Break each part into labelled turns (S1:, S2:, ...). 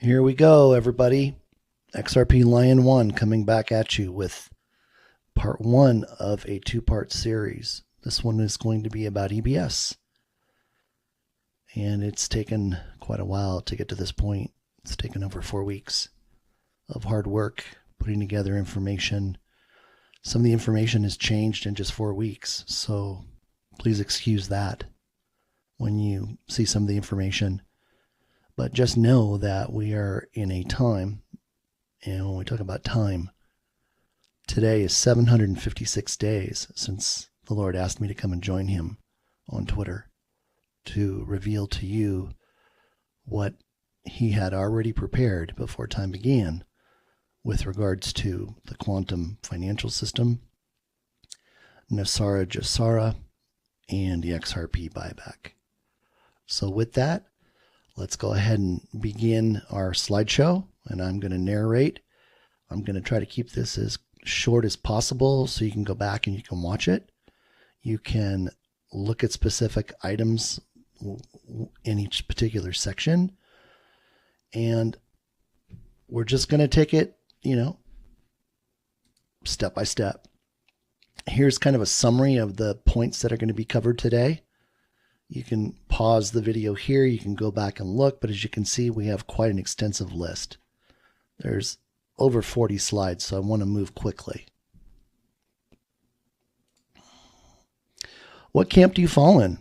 S1: Here we go, everybody. XRP Lion 1 coming back at you with part 1 of a 2-part series. This one is going to be about EBS. And it's taken quite a while to get to this point. It's taken over 4 weeks of hard work, putting together information. Some of the information has changed in just 4 weeks, so please excuse that when you see some of the information. But just know that we are in a time, and when we talk about time, today is 756 days since the Lord asked me to come and join him on Twitter to reveal to you what he had already prepared before time began with regards to the quantum financial system, NESARA, and the XRP buyback. So with that, let's go ahead and begin our slideshow, and I'm going to narrate. I'm going to try to keep this as short as possible so you can go back and you can watch it. You can look at specific items in each particular section, and we're just going to take it, step by step. Here's kind of a summary of the points that are going to be covered today. You can pause the video here, you can go back and look, but as you can see, we have quite an extensive list. There's over 40 slides, so I want to move quickly. What camp do you fall in?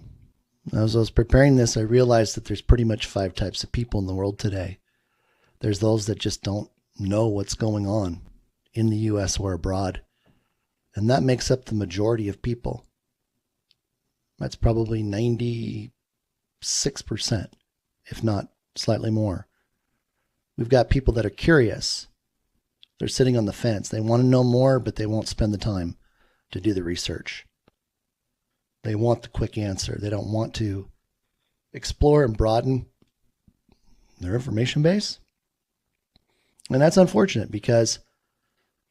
S1: As I was preparing this, I realized that there's pretty much 5 types of people in the world today. There's those that just don't know what's going on in the US or abroad, and that makes up the majority of people. That's probably 96%, if not slightly more. We've got people that are curious. They're sitting on the fence. They want to know more, but they won't spend the time to do the research. They want the quick answer. They don't want to explore and broaden their information base. And that's unfortunate because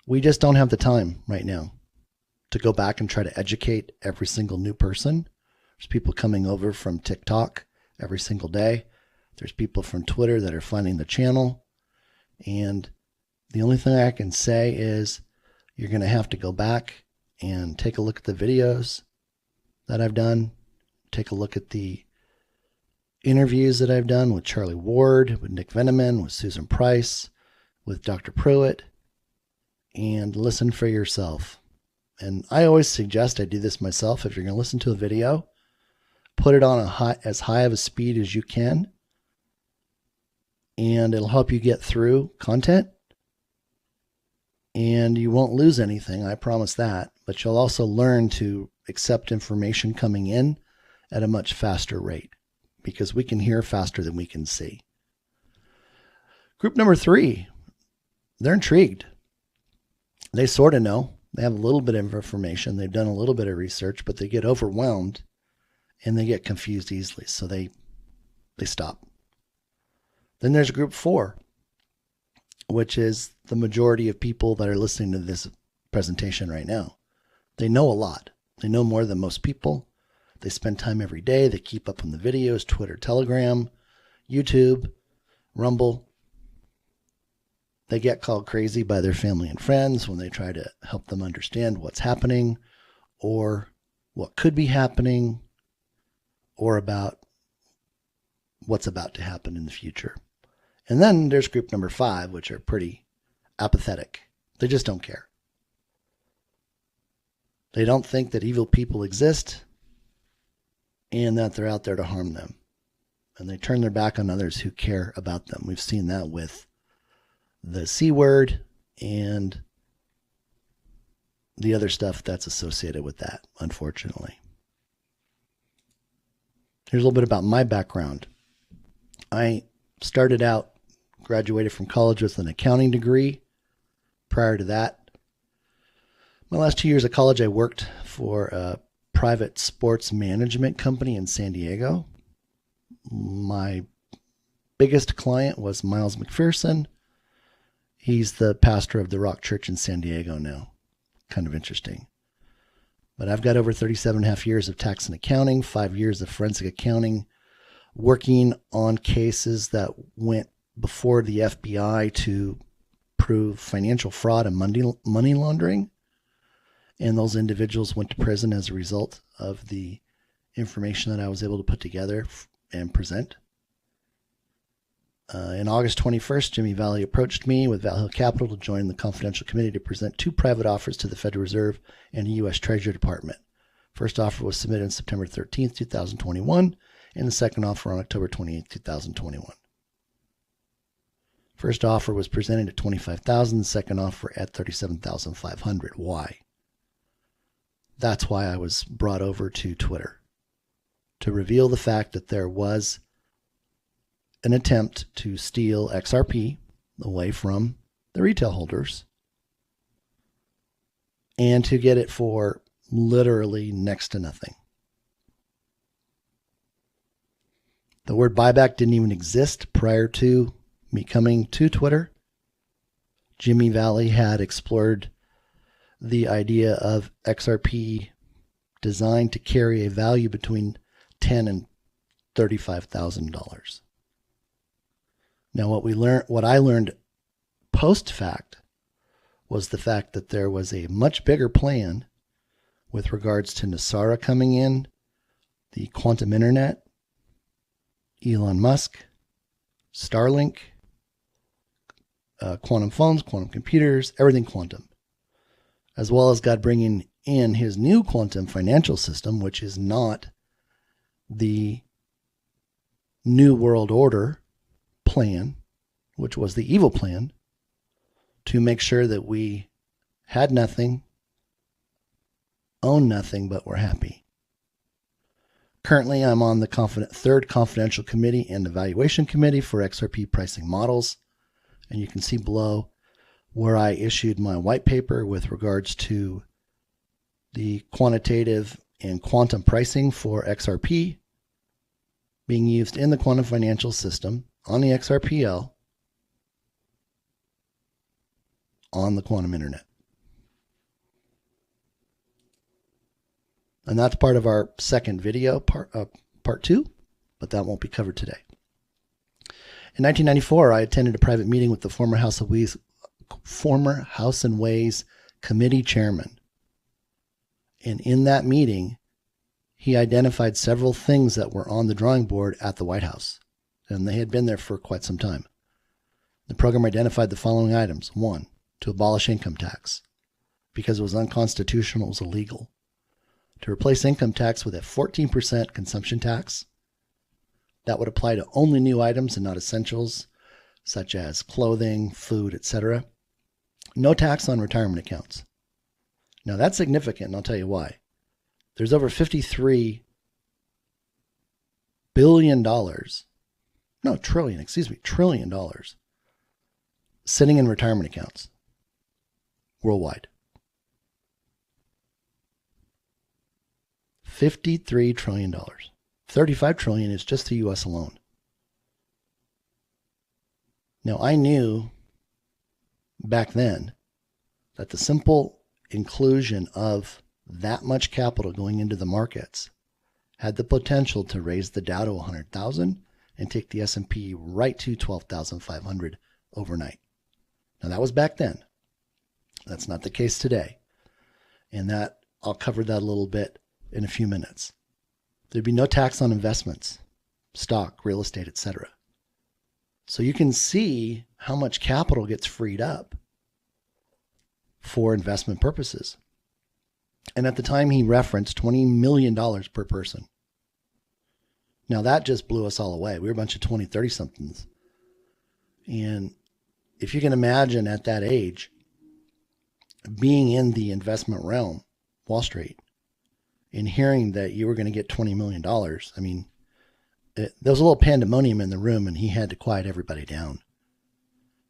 S1: we just don't have the time right now to go back and try to educate every single new person. There's people coming over from TikTok every single day. There's people from Twitter that are finding the channel. And the only thing I can say is you're going to have to go back and take a look at the videos that I've done. Take a look at the interviews that I've done with Charlie Ward, with Nick Veneman, with Susan Price, with Dr. Pruitt, and listen for yourself. And I always suggest I do this myself. If you're going to listen to a video, put it on as high of a speed as you can, and it'll help you get through content. And you won't lose anything, I promise that. But you'll also learn to accept information coming in at a much faster rate, because we can hear faster than we can see. Group number 3, they're intrigued. They sort of know. They have a little bit of information. They've done a little bit of research, but they get overwhelmed and they get confused easily. So they stop. Then there's group 4, which is the majority of people that are listening to this presentation right now. They know a lot. They know more than most people. They spend time every day. They keep up on the videos, Twitter, Telegram, YouTube, Rumble. They get called crazy by their family and friends when they try to help them understand what's happening or what could be happening or about what's about to happen in the future. And then there's group number 5, which are pretty apathetic. They just don't care. They don't think that evil people exist and that they're out there to harm them. And they turn their back on others who care about them. We've seen that with the C word and the other stuff that's associated with that, unfortunately. Here's a little bit about my background. I started out, graduated from college with an accounting degree. Prior to that, my last 2 years of college, I worked for a private sports management company in San Diego. My biggest client was Miles McPherson. He's the pastor of the Rock Church in San Diego now. Kind of interesting. But I've got over 37.5 years of tax and accounting, 5 years of forensic accounting, working on cases that went before the FBI to prove financial fraud and money laundering. And those individuals went to prison as a result of the information that I was able to put together and present. In August 21st, Jimmy Valley approached me with Val Hill Capital to join the confidential committee to present 2 private offers to the Federal Reserve and the U.S. Treasury Department. First offer was submitted on September 13th, 2021, and the second offer on October 28th, 2021. First offer was presented at $25,000, the second offer at $37,500. Why? That's why I was brought over to Twitter, to reveal the fact that there was an attempt to steal XRP away from the retail holders and to get it for literally next to nothing. The word buyback didn't even exist prior to me coming to Twitter. Jimmy Valley had explored the idea of XRP designed to carry a value between $10,000 and $35,000. Now, what I learned post fact was the fact that there was a much bigger plan with regards to NESARA coming in, the quantum internet, Elon Musk, Starlink, quantum phones, quantum computers, everything quantum, as well as God bringing in his new quantum financial system, which is not the New World Order plan, which was the evil plan, to make sure that we had nothing, own nothing, but were happy. Currently, I'm on the third confidential committee and evaluation committee for XRP pricing models. And you can see below where I issued my white paper with regards to the quantitative and quantum pricing for XRP being used in the quantum financial system on the XRPL on the quantum internet. And that's part of our second video, part 2, but that won't be covered today. In 1994, I attended a private meeting with the former House and Ways committee chairman. And in that meeting, he identified several things that were on the drawing board at the White House. And they had been there for quite some time. The program identified the following items. 1, to abolish income tax because it was unconstitutional, it was illegal. To replace income tax with a 14% consumption tax that would apply to only new items and not essentials, such as clothing, food, etc. No tax on retirement accounts. Now that's significant, and I'll tell you why. There's over $53 billion, trillion dollars sitting in retirement accounts worldwide. $53 trillion. $35 trillion is just the U.S. alone. Now, I knew back then that the simple inclusion of that much capital going into the markets had the potential to raise the Dow to 100,000 and take the S&P right to 12,500 overnight. Now, that was back then. That's not the case today. And that I'll cover that a little bit in a few minutes. There'd be no tax on investments, stock, real estate, etc. So you can see how much capital gets freed up for investment purposes. And at the time he referenced $20 million per person. Now that just blew us all away. We were a bunch of 20, 30 somethings. And if you can imagine at that age, being in the investment realm, Wall Street, and hearing that you were going to get $20 million, I mean, there was a little pandemonium in the room and he had to quiet everybody down.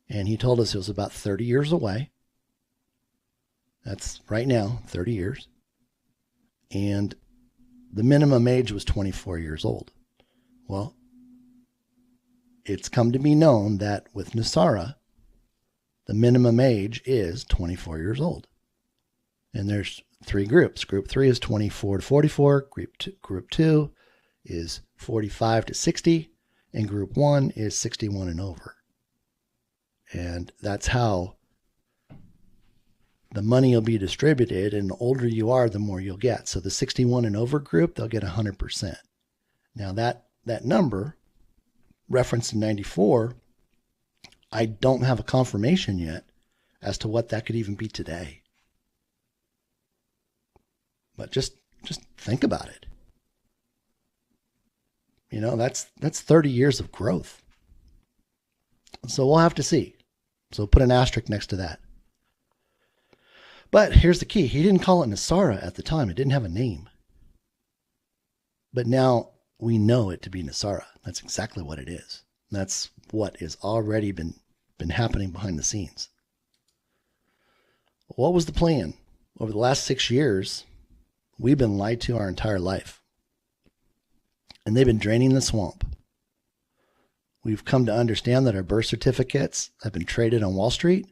S1: And he told us it was about 30 years away. That's right now, 30 years. And the minimum age was 24 years old. Well, it's come to be known that with NESARA, the minimum age is 24 years old. And there's 3 groups. Group 3 is 24 to 44. Group 2 is 45 to 60. And Group 1 is 61 and over. And that's how the money will be distributed. And the older you are, the more you'll get. So the 61 and over group, they'll get 100%. Now that number referenced in 94, I don't have a confirmation yet as to what that could even be today. But just think about it. You know, that's 30 years of growth. So we'll have to see. So put an asterisk next to that. But here's the key. He didn't call it NESARA at the time. It didn't have a name. But now we know it to be NESARA. That's exactly what it is. That's what has already been happening behind the scenes. What was the plan? Over the last 6 years, we've been lied to our entire life. And they've been draining the swamp. We've come to understand that our birth certificates have been traded on Wall Street.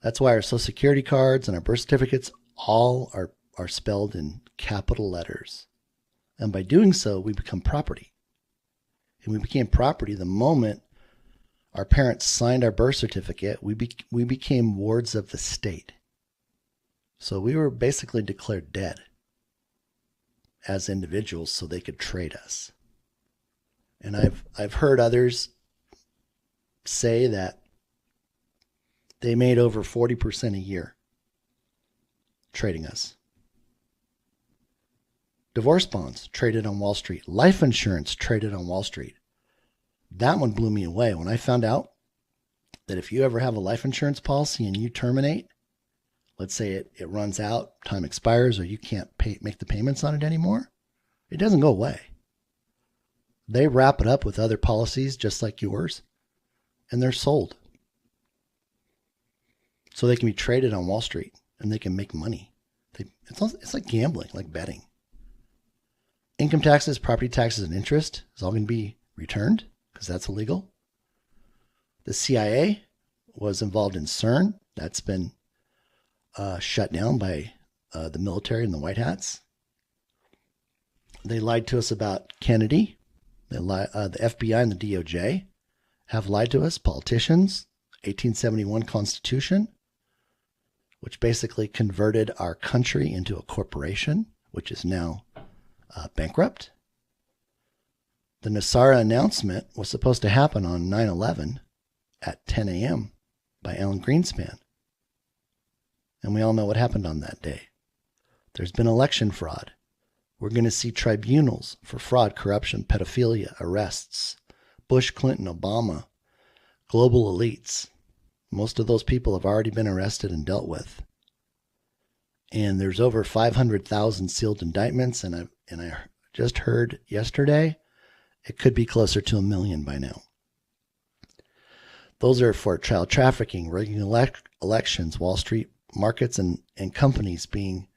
S1: That's why our Social Security cards and our birth certificates all are spelled in capital letters. And by doing so, we become property. And we became property the moment our parents signed our birth certificate. We became wards of the state. So we were basically declared dead as individuals so they could trade us. And I've heard others say that they made over 40% a year trading us. Divorce bonds traded on Wall Street. Life insurance traded on Wall Street. That one blew me away when I found out that if you ever have a life insurance policy and you terminate, let's say it runs out, time expires, or you can't make the payments on it anymore, it doesn't go away. They wrap it up with other policies just like yours, and they're sold. So they can be traded on Wall Street, and they can make money. It's like gambling, like betting. Income taxes, property taxes, and interest is all going to be returned because that's illegal. The CIA was involved in CERN. That's been shut down by the military and the White Hats. They lied to us about Kennedy. The FBI and the DOJ have lied to us. Politicians, 1871 Constitution, which basically converted our country into a corporation, which is now bankrupt. The NESARA announcement was supposed to happen on 9/11 at 10 a.m. by Alan Greenspan. And we all know what happened on that day. There's been election fraud. We're going to see tribunals for fraud, corruption, pedophilia, arrests. Bush, Clinton, Obama, global elites. Most of those people have already been arrested and dealt with. And there's over 500,000 sealed indictments. And I just heard yesterday, it could be closer to 1 million by now. Those are for child trafficking, rigging elections, Wall Street markets and companies being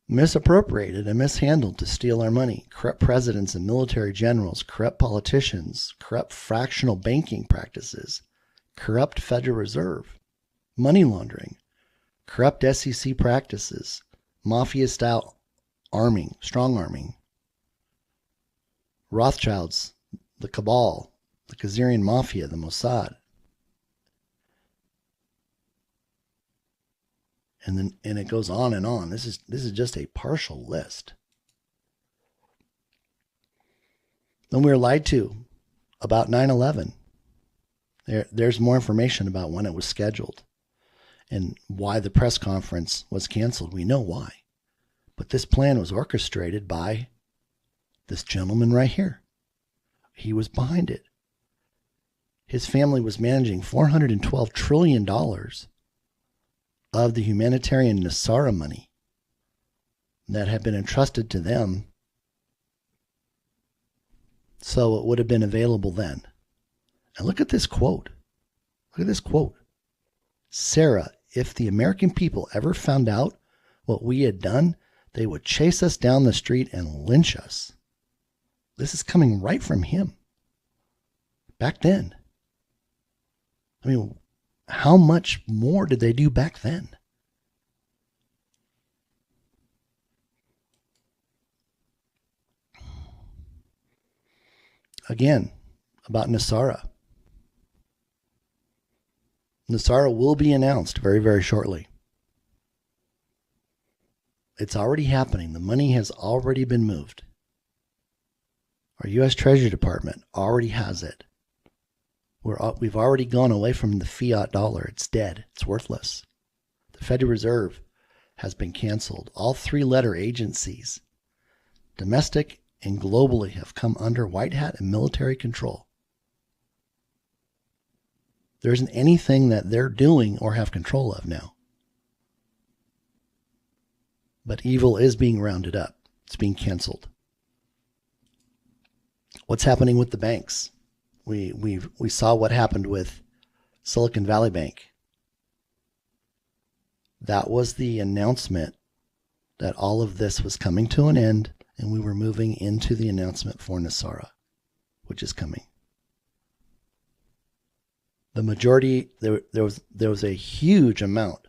S1: misappropriated and mishandled to steal our money. Corrupt presidents and military generals, corrupt politicians, corrupt fractional banking practices, corrupt Federal Reserve, money laundering, corrupt SEC practices, mafia-style arming, strong arming, Rothschilds, the cabal, the Khazarian mafia, the Mossad. And it goes on and on. This is just a partial list. Then we were lied to about 9/11. There's more information about when it was scheduled and why the press conference was canceled. We know why. But this plan was orchestrated by this gentleman right here. He was behind it. His family was managing $412 trillion of the humanitarian NESARA money that had been entrusted to them, so it would have been available then. And look at this quote. Look at this quote. Sarah, if the American people ever found out what we had done, they would chase us down the street and lynch us. This is coming right from him. Back then. I mean, how much more did they do back then? again, about NESARA. NESARA will be announced very, very shortly. It's already happening. The money has already been moved. Our U.S. Treasury Department already has it. We've already gone away from the fiat dollar. It's dead. It's worthless. The Federal Reserve has been canceled. All three-letter agencies, domestic and globally, have come under white hat and military control. There isn't anything that they're doing or have control of now. But evil is being rounded up. It's being canceled. What's happening with the banks? We saw what happened with Silicon Valley Bank. That was the announcement that all of this was coming to an end, and we were moving into the announcement for NESARA, which is coming. The majority, there was a huge amount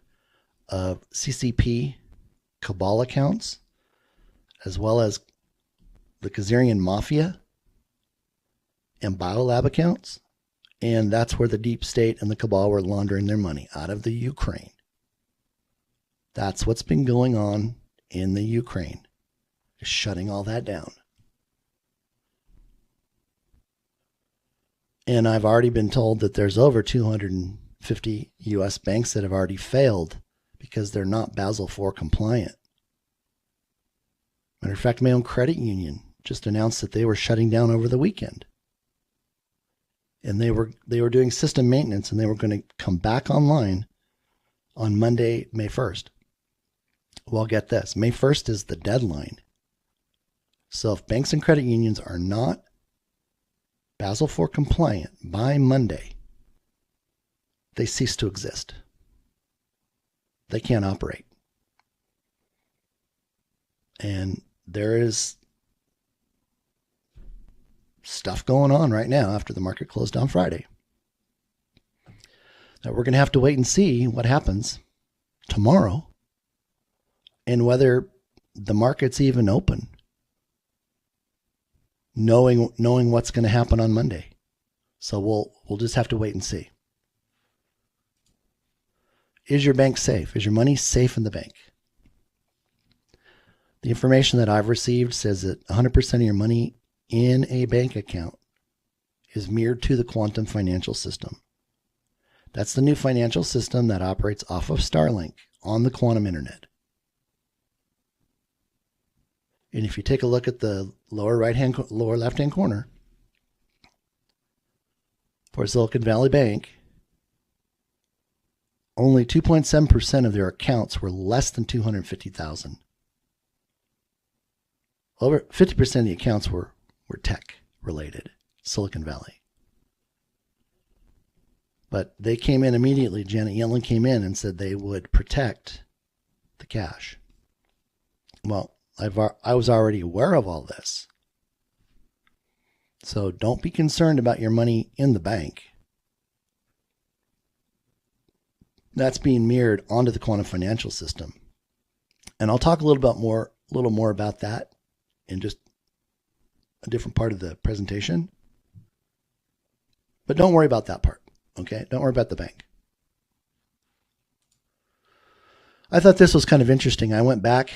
S1: of CCP cabal accounts, as well as the Khazarian Mafia and biolab accounts, and that's where the deep state and the cabal were laundering their money out of the Ukraine. That's what's been going on in the Ukraine, just shutting all that down. And I've already been told that there's over 250 U.S. banks that have already failed because they're not Basel IV compliant. Matter of fact, my own credit union just announced that they were shutting down over the weekend. And they were doing system maintenance, and they were going to come back online on Monday, May 1st. Well, get this. May 1st is the deadline. So if banks and credit unions are not Basel IV compliant by Monday, they cease to exist. They can't operate. And there is stuff going on right now after the market closed on Friday that we're going to have to wait and see what happens tomorrow and whether the market's even open, knowing what's going to happen on Monday. So we'll just have to wait and see. Is your bank safe? Is your money safe in the bank? The information that I've received says that 100% of your money in a bank account is mirrored to the quantum financial system. That's the new financial system that operates off of Starlink on the quantum internet. And if you take a look at the lower left-hand corner for Silicon Valley Bank, only 2.7% of their accounts were less than 250,000. Over 50% of the accounts were tech related, Silicon Valley. But they came in immediately. Janet Yellen came in and said they would protect the cash. Well, I was already aware of all this. So don't be concerned about your money in the bank. That's being mirrored onto the quantum financial system. And I'll talk a little more about that in just a different part of the presentation. But don't worry about that part, okay? Don't worry about the bank. I thought this was kind of interesting. I went back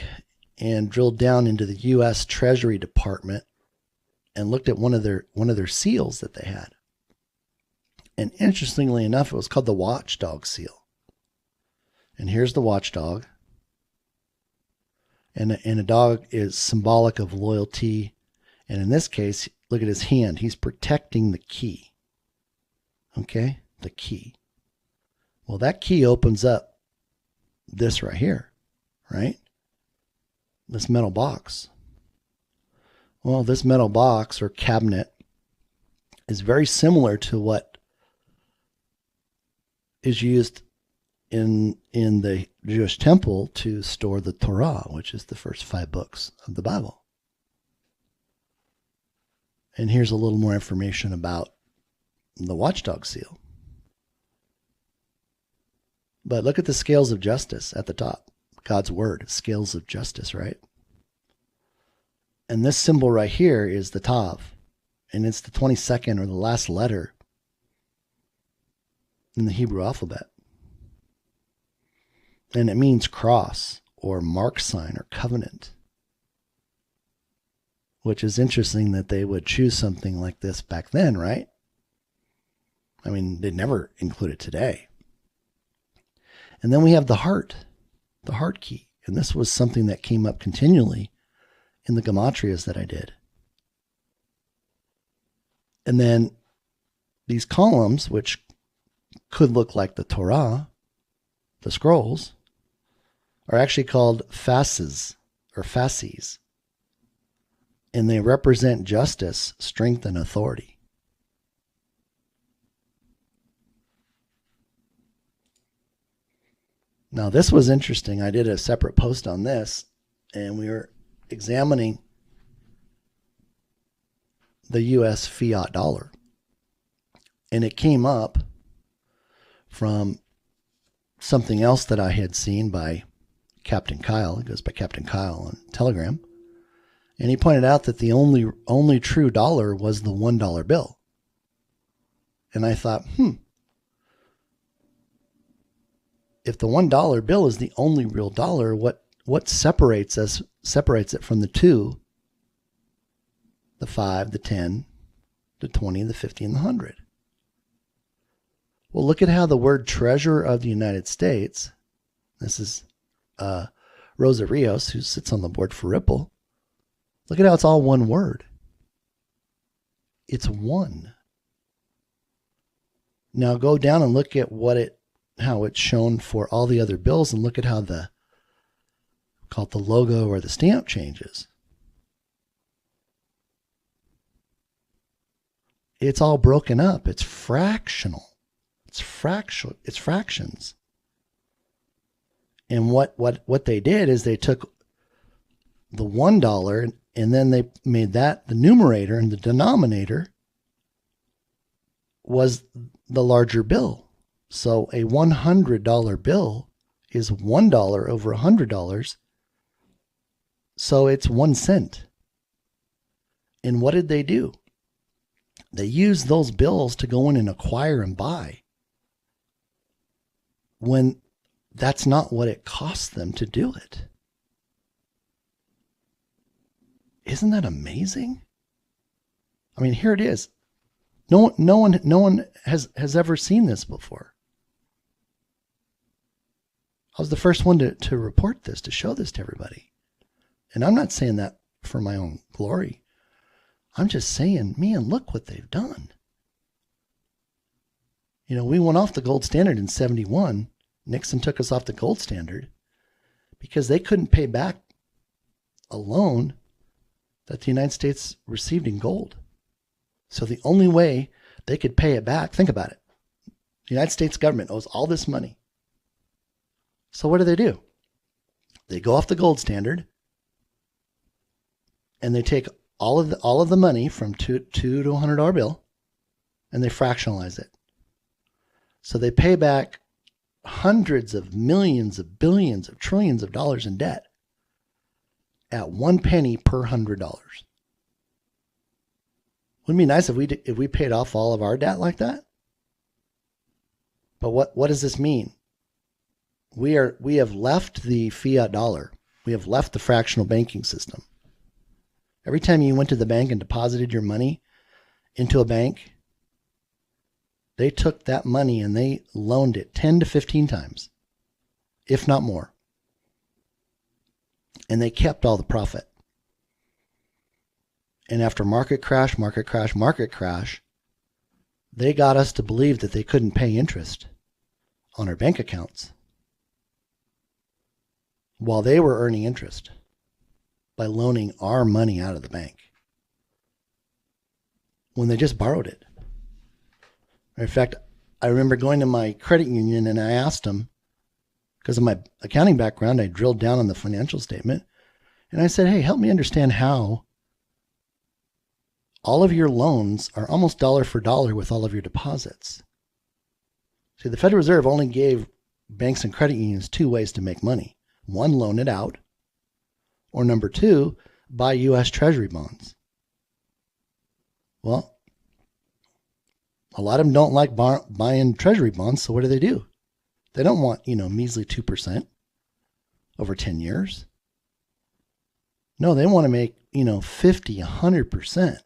S1: and drilled down into the U.S. Treasury Department and looked at one of their seals that they had. And interestingly enough, it was called the watchdog seal. And here's the watchdog. And a dog is symbolic of loyalty. And in this case, look at his hand. He's protecting the key. Okay? The key. Well, that key opens up this right here, right? This metal box. Well, this metal box or cabinet is very similar to what is used in the Jewish temple to store the Torah, which is the first 5 books of the Bible. And here's a little more information about the watchdog seal. But look at the scales of justice at the top. God's word, scales of justice, right? And this symbol right here is the Tav. and it's the 22nd or the last letter in the Hebrew alphabet. And it means cross or mark sign or covenant, which is interesting that they would choose something like this back then, right? I mean, they'd never include it today. And then we have the heart key. And this was something that came up continually in the gematrias that I did. And then these columns, which could look like the Torah, the scrolls, are actually called fasces or fasces. And they represent justice, strength, and authority. Now, this was interesting. I did a separate post on this, and we were examining the U.S. fiat dollar. And it came up from something else that I had seen by Captain Kyle. It goes by Captain Kyle on Telegram. And he pointed out that the only true dollar was the $1 bill. And I thought, if the $1 bill is the only real dollar, what separates it from the 2, the 5, the 10, the 20, the 50, and the 100? Well, look at how the word treasurer of the United States, this is Rosa Rios, who sits on the board for Ripple. Look at how it's all one word. It's one. Now go down and look at how it's shown for all the other bills, and look at how the logo or the stamp changes. It's all broken up. It's fractional. It's fractions. And what they did is they took the $1 and then they made that the numerator, and the denominator was the larger bill. So a $100 bill is $1 over $100. So it's 1 cent. And what did they do? They used those bills to go in and acquire and buy, when that's not what it cost them to do it. Isn't that amazing? I mean, here it is. No one has ever seen this before. I was the first one to report this, to show this to everybody. And I'm not saying that for my own glory. I'm just saying, man, look what they've done. You know, we went off the gold standard in 71. Nixon took us off the gold standard because they couldn't pay back a loan that the United States received in gold. So the only way they could pay it back, think about it. The United States government owes all this money. So what do? They go off the gold standard and they take all of the money from $2 to $100 bill and they fractionalize it. So they pay back hundreds of millions of billions of trillions of dollars in debt at 1 penny per $100. Wouldn't it be nice if we paid off all of our debt like that? But what does this mean? We have left the fiat dollar. We have left the fractional banking system. Every time you went to the bank and deposited your money into a bank, they took that money and they loaned it 10 to 15 times, if not more. And they kept all the profit. And after market crash, they got us to believe that they couldn't pay interest on our bank accounts while they were earning interest by loaning our money out of the bank when they just borrowed it. In fact, I remember going to my credit union and I asked them, because of my accounting background, I drilled down on the financial statement and I said, hey, help me understand how all of your loans are almost dollar for dollar with all of your deposits. See, the Federal Reserve only gave banks and credit unions 2 ways to make money. 1, loan it out, or number 2, buy U.S. Treasury bonds. Well, a lot of them don't like buying treasury bonds, so what do? They don't want, measly 2% over 10 years. No, they want to make, 50, 100%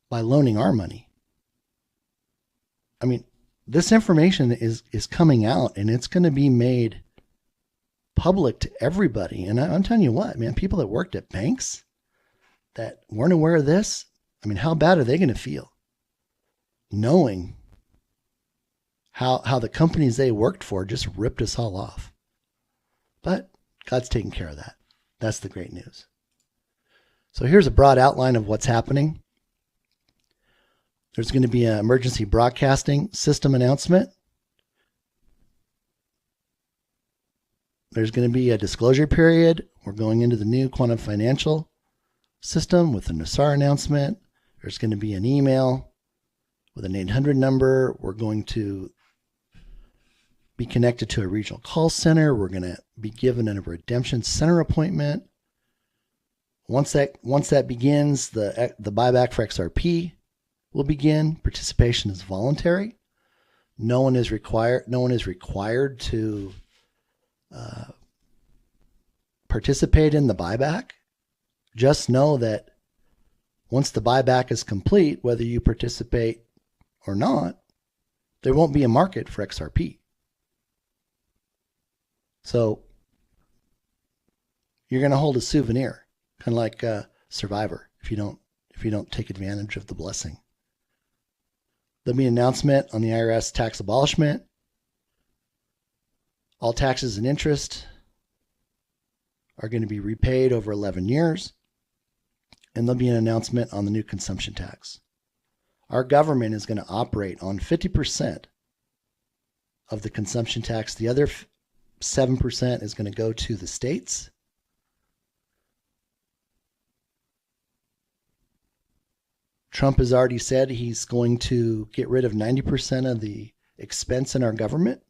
S1: by loaning our money. I mean, this information is coming out, and it's going to be made public to everybody. And I'm telling you what, man, people that worked at banks that weren't aware of this, I mean, how bad are they going to feel knowing how the companies they worked for just ripped us all off? But God's taking care of that. That's the great news. So here's a broad outline of what's happening. There's going to be an emergency broadcasting system announcement. There's going to be a disclosure period. We're going into the new quantum financial system with a NESARA announcement. There's going to be an email with an 800 number. We're going to be connected to a regional call center. We're going to be given a redemption center appointment. Once that begins, the buyback for XRP will begin. Participation is voluntary. No one is required to participate in the buyback. Just know that once the buyback is complete, whether you participate or not, there won't be a market for XRP. So you're going to hold a souvenir, kind of like Survivor, if you don't take advantage of the blessing. There'll be an announcement on the IRS tax abolishment. All taxes and interest are going to be repaid over 11 years. And there'll be an announcement on the new consumption tax. Our government is going to operate on 50% of the consumption tax. The other 7% is going to go to the states. Trump has already said he's going to get rid of 90% of the expense in our government.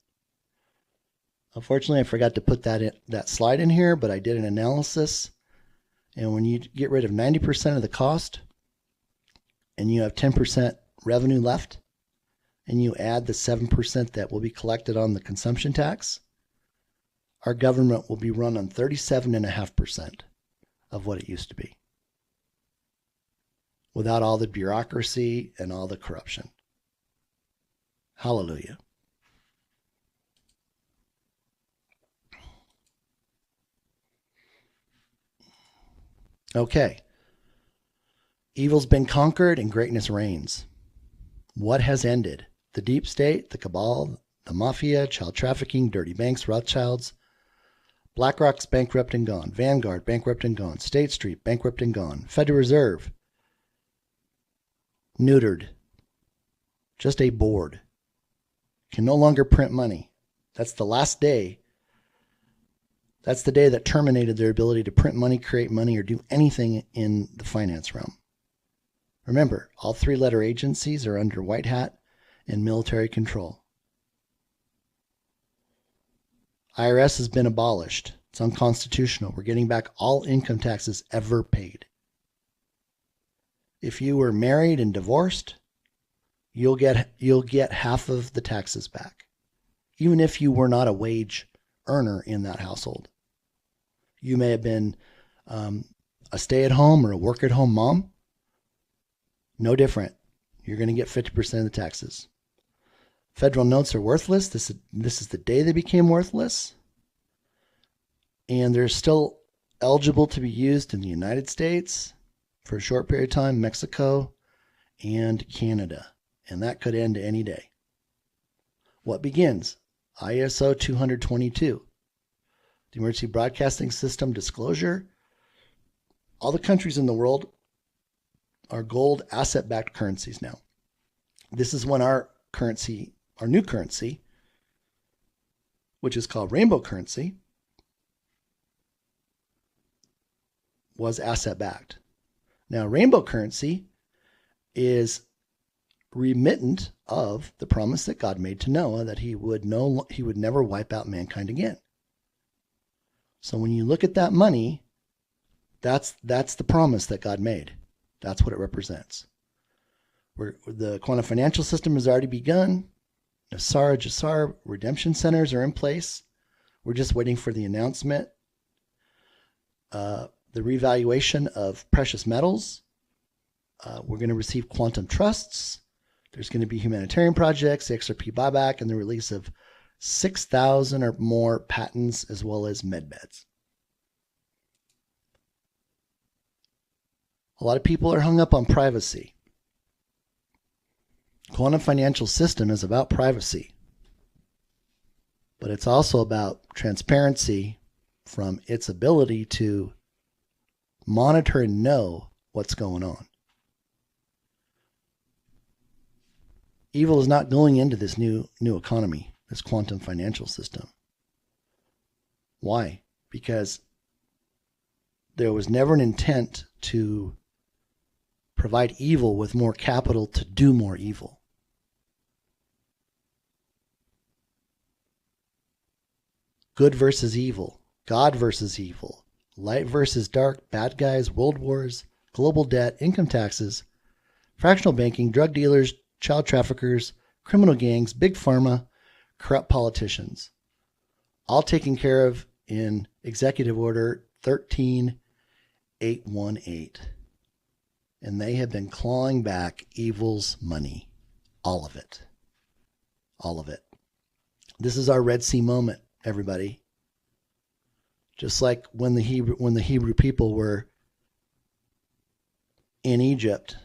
S1: Unfortunately, I forgot to put that slide in here, but I did an analysis. And when you get rid of 90% of the cost and you have 10% revenue left, and you add the 7% that will be collected on the consumption tax, our government will be run on 37.5% of what it used to be, without all the bureaucracy and all the corruption. Hallelujah. Okay. Evil's been conquered and greatness reigns. What has ended? The deep state, the cabal, the mafia, child trafficking, dirty banks, Rothschilds. BlackRock's bankrupt and gone. Vanguard, bankrupt and gone. State Street, bankrupt and gone. Federal Reserve, neutered. Just a board. Can no longer print money. That's the last day. That's the day that terminated their ability to print money, create money, or do anything in the finance realm. Remember, all three-letter agencies are under white hat and military control. IRS has been abolished. It's unconstitutional. We're getting back all income taxes ever paid. If you were married and divorced, you'll get half of the taxes back, even if you were not a wage earner in that household. You may have been a stay-at-home or a work-at-home mom. No different. You're going to get 50% of the taxes. Federal notes are worthless. This is the day they became worthless. And they're still eligible to be used in the United States for a short period of time, Mexico, and Canada. And that could end any day. What begins? ISO 222. The Emergency Broadcasting System disclosure. All the countries in the world are gold asset-backed currencies now. This is when our new currency, which is called rainbow currency, was asset-backed. Now, rainbow currency is remittent of the promise that God made to Noah that he would never wipe out mankind again. So when you look at that money, that's the promise that God made. That's what it represents. The quantum financial system has already begun. NESARA, JASAR redemption centers are in place. We're just waiting for the announcement. The revaluation of precious metals. We're going to receive quantum trusts. There's going to be humanitarian projects, the XRP buyback, and the release of 6,000 or more patents, as well as medbeds. A lot of people are hung up on privacy. Quantum financial system is about privacy, but it's also about transparency from its ability to monitor and know what's going on. Evil is not going into this new economy, this quantum financial system. Why? Because there was never an intent to provide evil with more capital to do more evil. Good versus evil, God versus evil, light versus dark, bad guys, world wars, global debt, income taxes, fractional banking, drug dealers, child traffickers, criminal gangs, big pharma, corrupt politicians. All taken care of in Executive Order 13818. And they have been clawing back evil's money. All of it. All of it. This is our Red Sea moment, everybody. Just like when the Hebrew people were in Egypt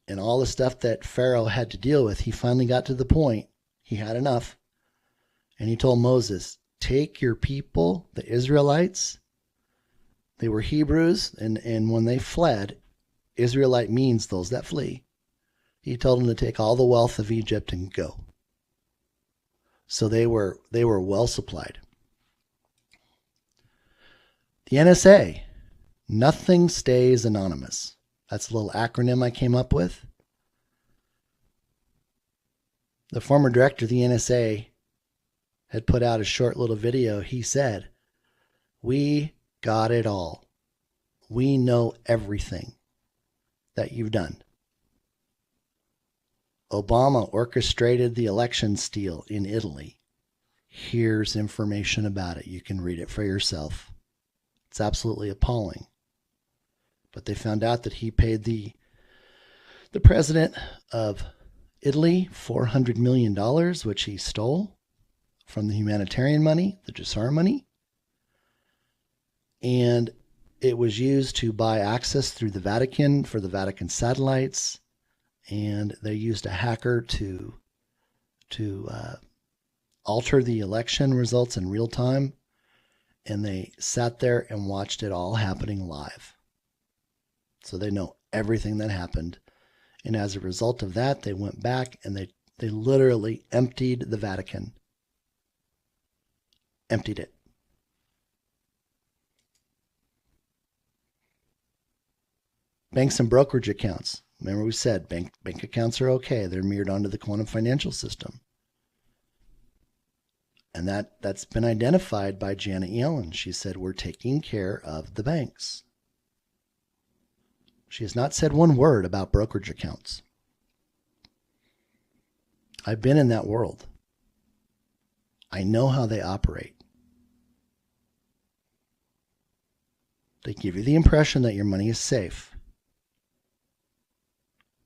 S1: and all the stuff that Pharaoh had to deal with, he finally got to the point, he had enough. And he told Moses, take your people, the Israelites, they were Hebrews, and when they fled, Israelite means those that flee. He told them to take all the wealth of Egypt and go. So they were well supplied. The NSA, nothing stays anonymous. That's a little acronym I came up with. The former director of the NSA had put out a short little video. He said, we got it all. We know everything that you've done. Obama orchestrated the election steal in Italy. Here's information about it. You can read it for yourself. It's absolutely appalling. But they found out that he paid the president of Italy $400 million, which he stole from the humanitarian money, the JASAR money. And it was used to buy access through the Vatican for the Vatican satellites, and they used a hacker to alter the election results in real time, and they sat there and watched it all happening live. So they know everything that happened, and as a result of that, they went back and they literally emptied the Vatican. Emptied it. Banks and brokerage accounts. Remember we said bank accounts are okay. They're mirrored onto the quantum financial system. And that's been identified by Janet Yellen. She said, we're taking care of the banks. She has not said one word about brokerage accounts. I've been in that world. I know how they operate. They give you the impression that your money is safe.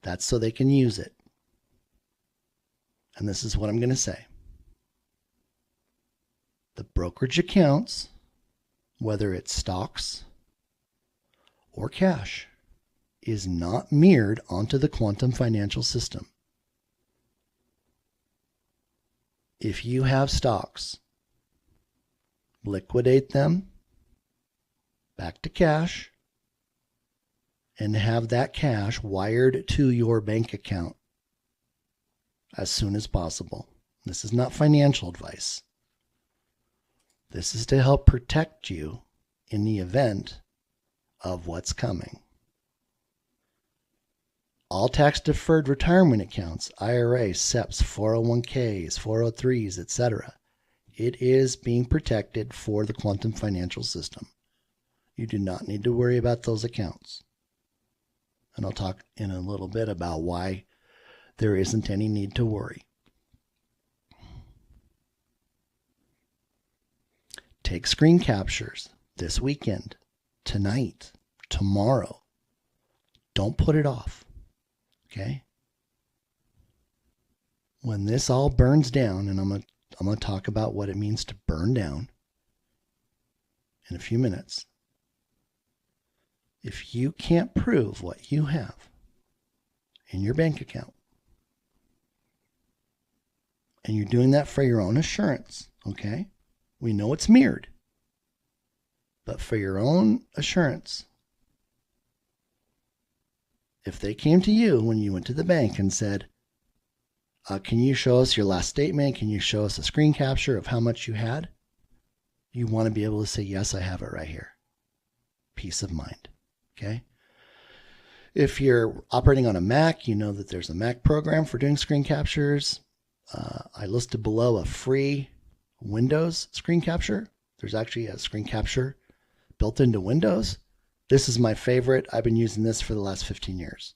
S1: That's so they can use it. And this is what I'm going to say. The brokerage accounts, whether it's stocks or cash, is not mirrored onto the quantum financial system. If you have stocks, liquidate them back to cash and have that cash wired to your bank account as soon as possible. This is not financial advice. This is to help protect you in the event of what's coming. All tax-deferred retirement accounts, IRA, SEPs, 401ks, 403s, etc. It is being protected for the quantum financial system. You do not need to worry about those accounts. And I'll talk in a little bit about why there isn't any need to worry. Take screen captures this weekend, tonight, tomorrow. Don't put it off. Okay? When this all burns down, and I'm going to talk about what it means to burn down in a few minutes. If you can't prove what you have in your bank account, and you're doing that for your own assurance, okay? We know it's mirrored, but for your own assurance, if they came to you when you went to the bank and said, can you show us your last statement? Can you show us a screen capture of how much you had? You want to be able to say, yes, I have it right here. Peace of mind. Okay. If you're operating on a Mac, you know that there's a Mac program for doing screen captures. I listed below a free Windows screen capture. There's actually a screen capture built into Windows. This is my favorite. I've been using this for the last 15 years.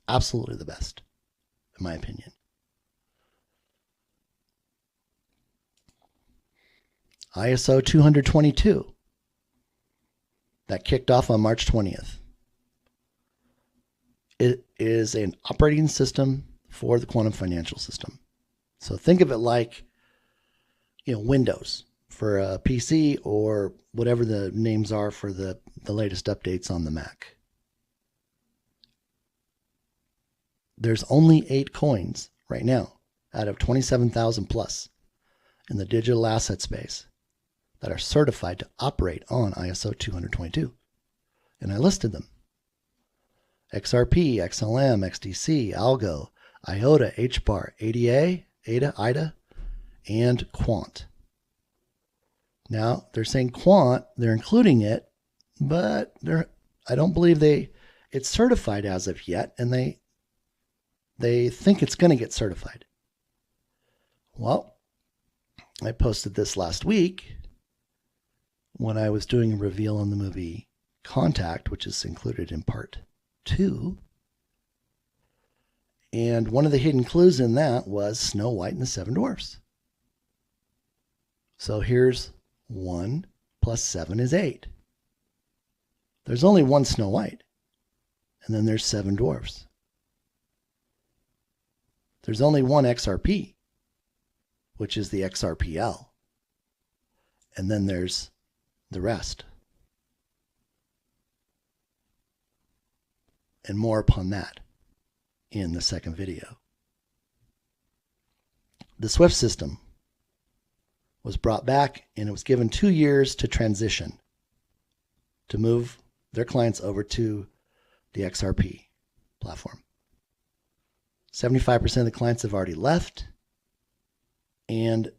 S1: Absolutely the best, in my opinion. ISO 222. That kicked off on March 20th. It is an operating system for the quantum financial system. So think of it like, Windows for a PC or whatever the names are for the latest updates on the Mac. There's only 8 coins right now out of 27,000 plus in the digital asset space that are certified to operate on ISO 222. And I listed them. XRP, XLM, XDC, Algo, IOTA, HBAR, ADA, ADA, and Quant. Now, they're saying Quant, they're including it, but I don't believe it's certified as of yet, and they think it's going to get certified. Well, I posted this last week when I was doing a reveal on the movie Contact, which is included in part 2. And one of the hidden clues in that was Snow White and the Seven Dwarfs. So here's 1 plus 7 is 8. There's only one Snow White. And then there's 7 dwarfs. There's only one XRP, which is the XRPL. And then there's the rest. And more upon that in the second video. The SWIFT system was brought back, and it was given 2 years to transition, to move their clients over to the XRP platform. 75% of the clients have already left, and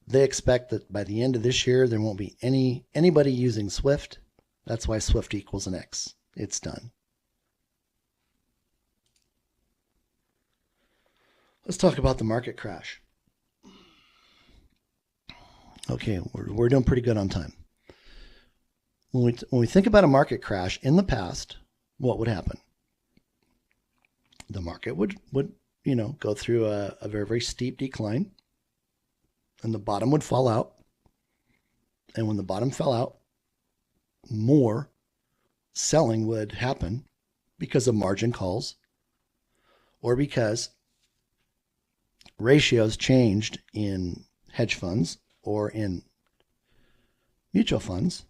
S1: they expect that by the end of this year, there won't be anybody using SWIFT. That's why SWIFT equals an X. It's done. Let's talk about the market crash. Okay, we're doing pretty good on time. When we think about a market crash in the past, what would happen? The market would go through a very, very steep decline, and the bottom would fall out. And when the bottom fell out, more selling would happen because of margin calls or because ratios changed in hedge funds or in mutual funds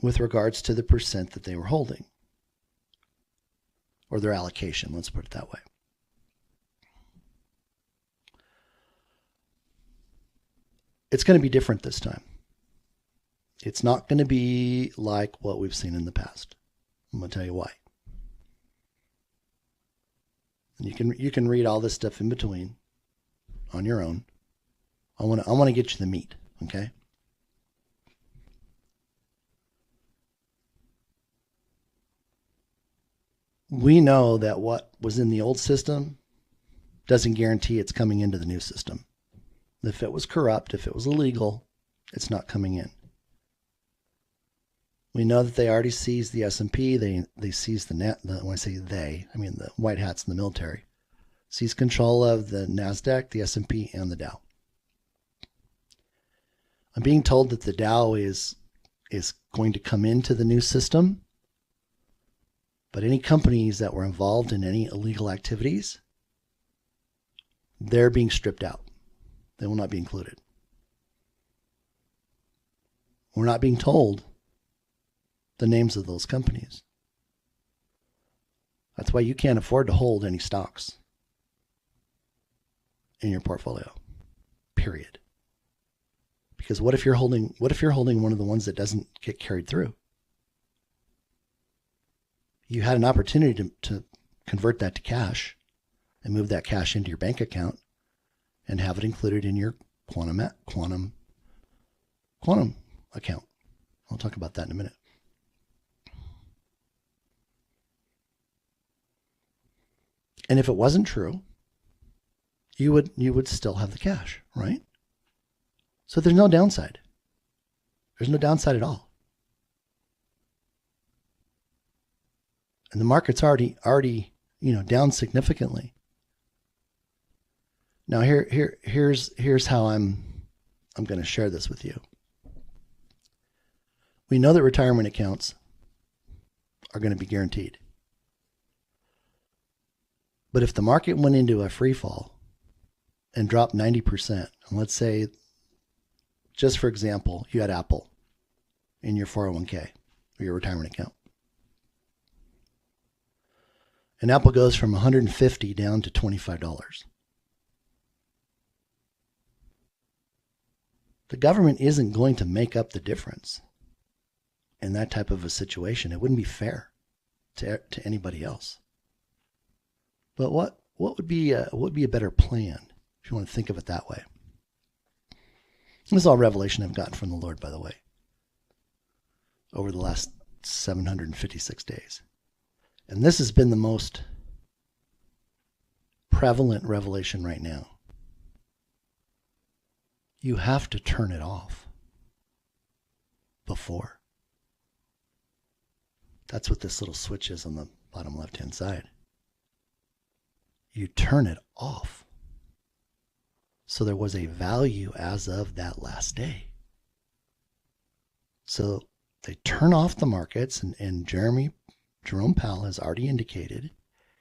S1: with regards to the percent that they were holding, or their allocation, let's put it that way. It's going to be different this time. It's not going to be like what we've seen in the past. I'm going to tell you why. You can read all this stuff in between on your own. I want to get you the meat, okay? We know that what was in the old system doesn't guarantee it's coming into the new system. If it was corrupt, if it was illegal, it's not coming in. We know that they already seized the S&P. They seized when I say they, I mean the white hats in the military. Seized control of the NASDAQ, the S&P, and the Dow. I'm being told that the Dow is going to come into the new system, but any companies that were involved in any illegal activities, they're being stripped out. They will not be included. We're not being told the names of those companies. That's why you can't afford to hold any stocks in your portfolio. Period. Because what if you're holding one of the ones that doesn't get carried through? You had an opportunity to convert that to cash and move that cash into your bank account and have it included in your quantum account. I'll talk about that in a minute. And if it wasn't true, you would still have the cash, right? So there's no downside. There's no downside at all. And the market's already down significantly. Now here's how I'm going to share this with you. We know that retirement accounts are going to be guaranteed. But if the market went into a free fall and dropped 90%, and let's say, just for example, you had Apple in your 401k or your retirement account, and Apple goes from $150 down to $25. The government isn't going to make up the difference in that type of a situation. It wouldn't be fair to anybody else. But what would be a better plan if you want to think of it that way? This is all revelation I've gotten from the Lord, by the way, over the last 756 days. And this has been the most prevalent revelation right now. You have to turn it off before. That's what this little switch is on the bottom left-hand side. You turn it off. So there was a value as of that last day. So they turn off the markets, and Jerome Powell has already indicated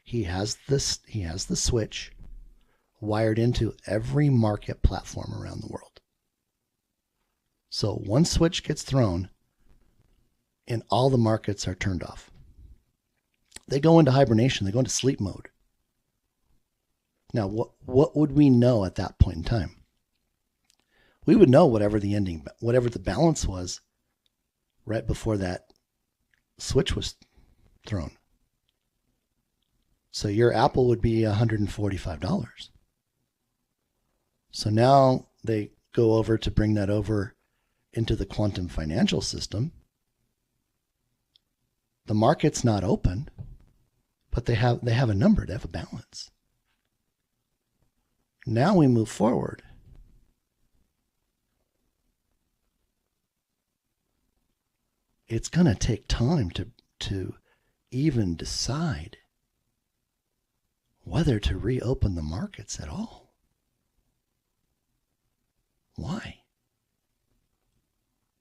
S1: he has the switch wired into every market platform around the world. So one switch gets thrown and all the markets are turned off. They go into hibernation, they go into sleep mode. Now, what would we know at that point in time? We would know whatever the balance was right before that switch was thrown. So your Apple would be $145. So now they go over to bring that over into the quantum financial system. The market's not open, but they have a number, they have a balance. Now we move forward. It's going to take time to even decide whether to reopen the markets at all. Why?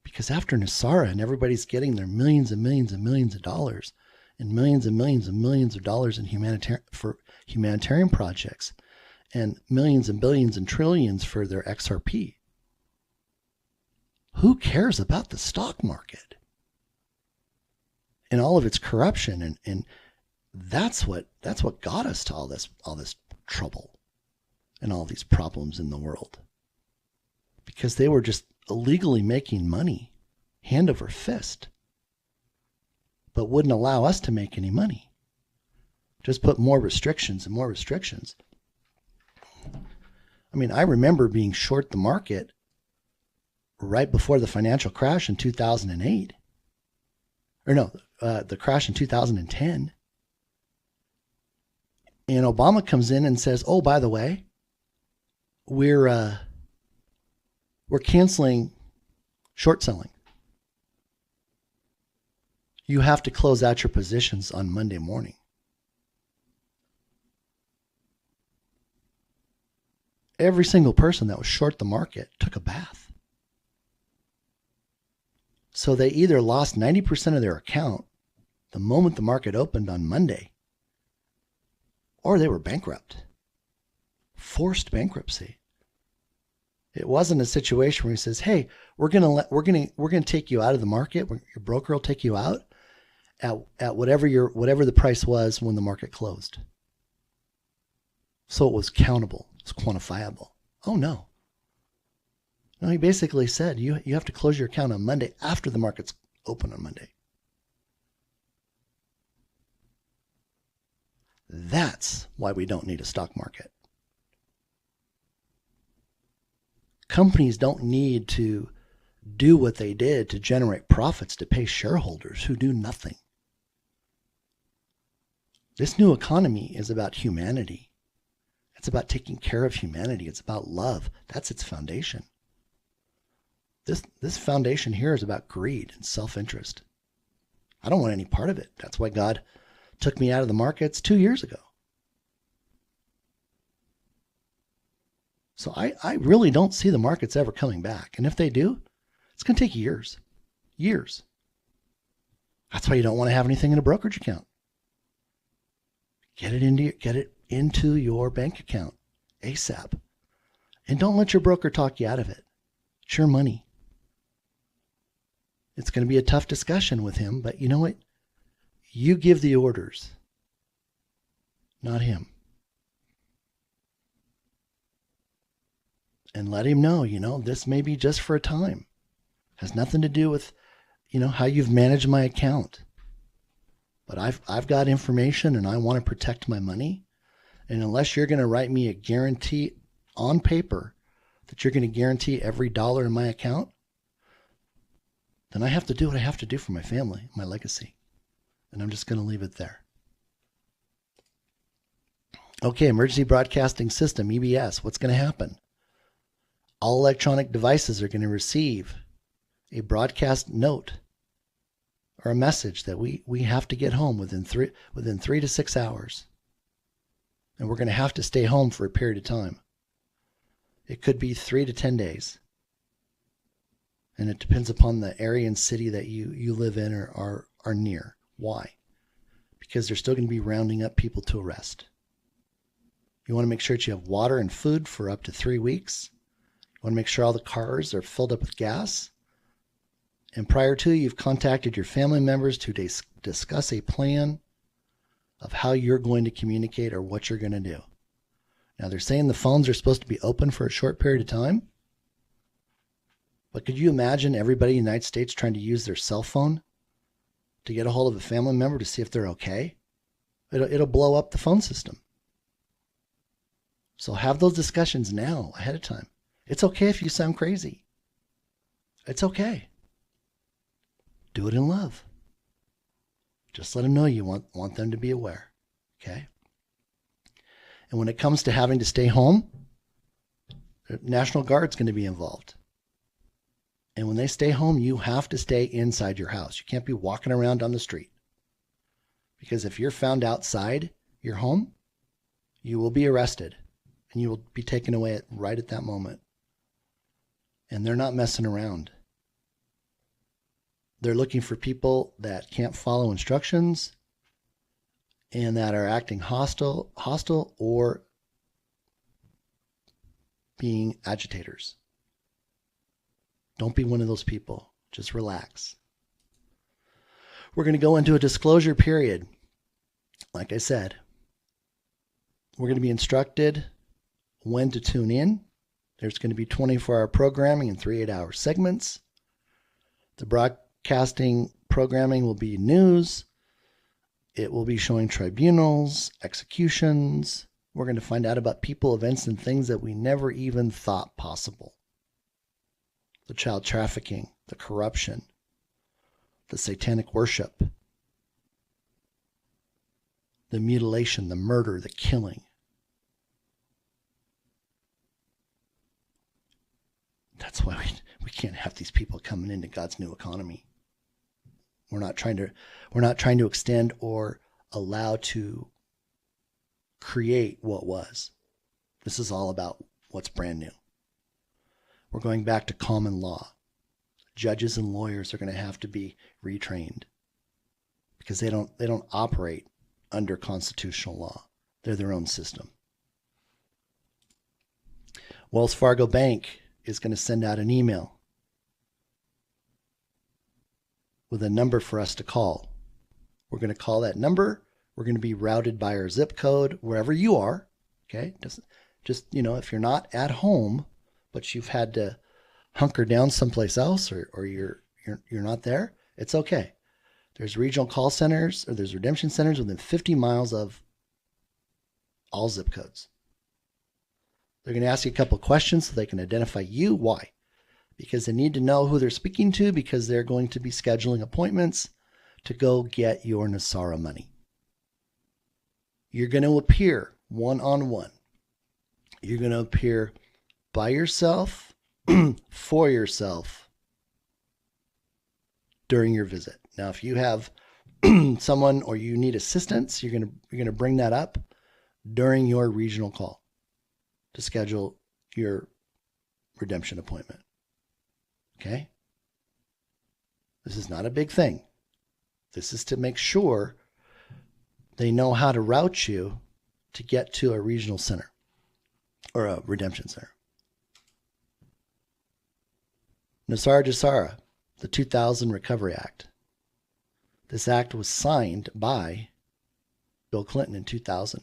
S1: Because after NESARA and everybody's getting their millions and millions and millions of dollars and millions and millions and millions of dollars in humanitarian projects and millions and billions and trillions for their XRP, who cares about the stock market and all of its corruption? And that's what got us to all this trouble and all these problems in the world, because they were just illegally making money hand over fist, but wouldn't allow us to make any money. Just put more restrictions and more restrictions. I mean, I remember being short the market right before the financial crash in 2008. Or no, the crash in 2010. And Obama comes in and says, "Oh, by the way, we're canceling short selling." You have to close out your positions on Monday morning. Every single person that was short the market took a bath. So they either lost 90% of their account the moment the market opened on Monday, or they were bankrupt. Forced bankruptcy. It wasn't a situation where he says, "Hey, we're gonna take you out of the market. Your broker will take you out at whatever the price was when the market closed." So it was countable. It's quantifiable. Oh no. No, he basically said you have to close your account on Monday after the market's open on Monday. That's why we don't need a stock market. Companies don't need to do what they did to generate profits to pay shareholders who do nothing. This new economy is about humanity. It's about taking care of humanity. It's about love. That's its foundation. This foundation here is about greed and self-interest. I don't want any part of it. That's why God took me out of the markets 2 years ago. So I really don't see the markets ever coming back. And if they do, it's going to take years. Years. That's why you don't want to have anything in a brokerage account. Get it into your bank account ASAP. And don't let your broker talk you out of it. It's your money. It's going to be a tough discussion with him, but you know what? You give the orders, not him. And let him know, this may be just for a time. Has nothing to do with, how you've managed my account. But I've got information and I want to protect my money. And unless you're going to write me a guarantee on paper that you're going to guarantee every dollar in my account, then I have to do what I have to do for my family, my legacy. And I'm just going to leave it there. Okay, Emergency Broadcasting System, EBS, what's going to happen? All electronic devices are going to receive a broadcast note or a message that we have to get home within 3 to 6 hours. And we're going to have to stay home for a period of time. It could be 3 to 10 days. And it depends upon the area and city that you live in or are near. Why? Because they're still going to be rounding up people to arrest. You want to make sure that you have water and food for up to 3 weeks. You want to make sure all the cars are filled up with gas. And prior to, you've contacted your family members to discuss a plan of how you're going to communicate or what you're going to do. Now, they're saying the phones are supposed to be open for a short period of time. But could you imagine everybody in the United States trying to use their cell phone to get a hold of a family member to see if they're okay? It'll blow up the phone system. So have those discussions now ahead of time. It's okay if you sound crazy. It's okay. Do it in love. Just let them know you want them to be aware. Okay? And when it comes to having to stay home, the National Guard's going to be involved. And when they stay home, you have to stay inside your house. You can't be walking around on the street. Because if you're found outside your home, you will be arrested. And you will be taken away right at that moment. And they're not messing around. They're looking for people that can't follow instructions and that are acting hostile or being agitators. Don't be one of those people. Just relax. We're going to go into a disclosure period. Like I said, we're going to be instructed when to tune in. There's going to be 24-hour programming and 3 8-hour segments. The broadcasting programming will be news. It will be showing tribunals, executions. We're going to find out about people, events, and things that we never even thought possible. The child trafficking, the corruption, the satanic worship, the mutilation, the murder, the killing. That's why we can't have these people coming into God's new economy. We're not trying to extend or allow to create what was. This is all about what's brand new. We're going back to common law. Judges and lawyers are going to have to be retrained because they don't operate under constitutional law. They're their own system. Wells Fargo Bank is going to send out an email with a number for us to call. We're going to call that number. We're going to be routed by our zip code wherever you are. Okay? Just, if you're not at home, but you've had to hunker down someplace else or you're not there, it's okay. There's regional call centers or there's redemption centers within 50 miles of all zip codes. They're going to ask you a couple of questions so they can identify you. Why? Because they need to know who they're speaking to because they're going to be scheduling appointments to go get your NESARA money. You're going to appear one-on-one. You're going to appear by yourself, for yourself, during your visit. Now, if you have someone or you need assistance, you're going to bring that up during your regional call to schedule your redemption appointment. Okay? This is not a big thing. This is to make sure they know how to route you to get to a regional center or a redemption center. NESARA, the 2000 Recovery Act. This act was signed by Bill Clinton in 2000.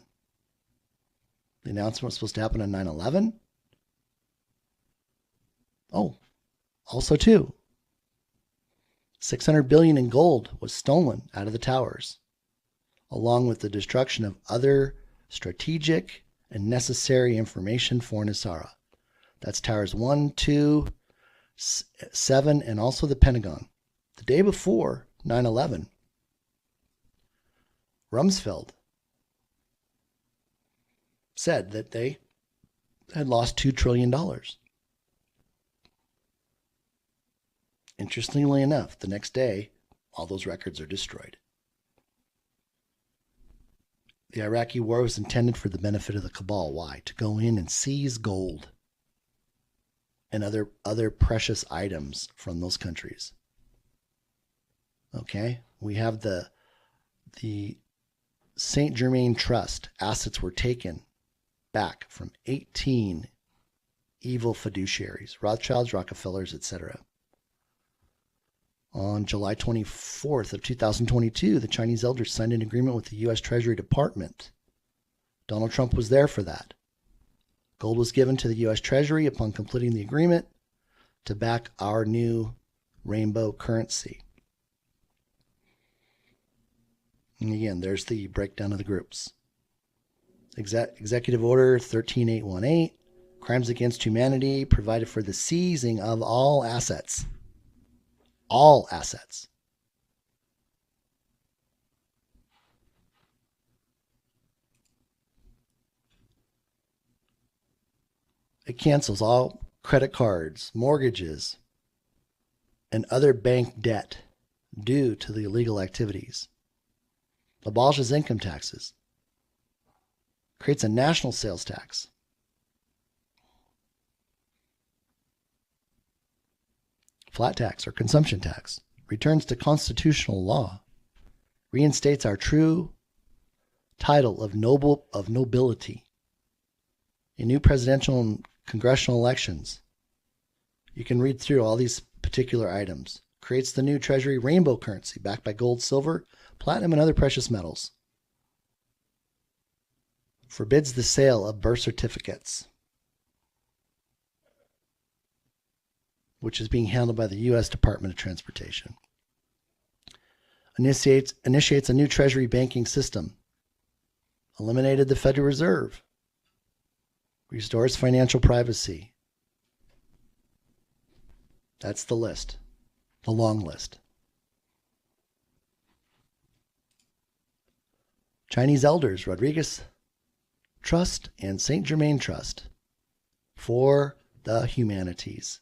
S1: The announcement was supposed to happen on 9/11. Oh, also too, $600 billion in gold was stolen out of the towers, along with the destruction of other strategic and necessary information for NESARA. That's towers 1, 2, 7, and also the Pentagon. The day before 9/11, Rumsfeld said that they had lost $2 trillion. Interestingly enough, the next day, all those records are destroyed. The Iraqi war was intended for the benefit of the cabal. Why? To go in and seize gold and other precious items from those countries. Okay? We have the Saint Germain Trust. Assets were taken back from 18 evil fiduciaries, Rothschilds, Rockefellers, etc. On July 24th of 2022, the Chinese elders signed an agreement with the U.S. Treasury Department. Donald Trump was there for that. Gold was given to the U.S. Treasury upon completing the agreement to back our new rainbow currency. And again, there's the breakdown of the groups. Executive Order 13818, Crimes Against Humanity, provided for the seizing of all assets. All assets. It cancels all credit cards, mortgages, and other bank debt due to the illegal activities. Abolishes income taxes. Creates a national sales tax. Flat tax or consumption tax. Returns to constitutional law. Reinstates our true title of nobility. In new presidential and congressional elections, you can read through all these particular items. Creates the new Treasury rainbow currency backed by gold, silver, platinum, and other precious metals. Forbids the sale of birth certificates, which is being handled by the U.S. Department of Transportation. Initiates a new Treasury banking system. Eliminated the Federal Reserve. Restores financial privacy. That's the list. The long list. Chinese elders, Rodriguez Trust and Saint Germain Trust for the humanities.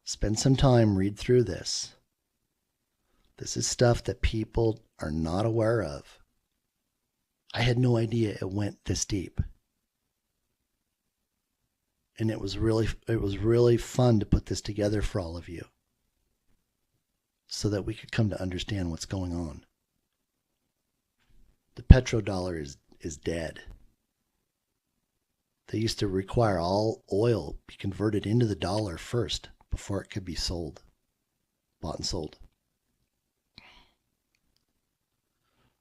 S1: Spend some time, read through this. This is stuff that people are not aware of. I had no idea it went this deep. And it was really fun to put this together for all of you so that we could come to understand what's going on. The petrodollar is dead. They used to require all oil be converted into the dollar first before it could be sold, bought and sold.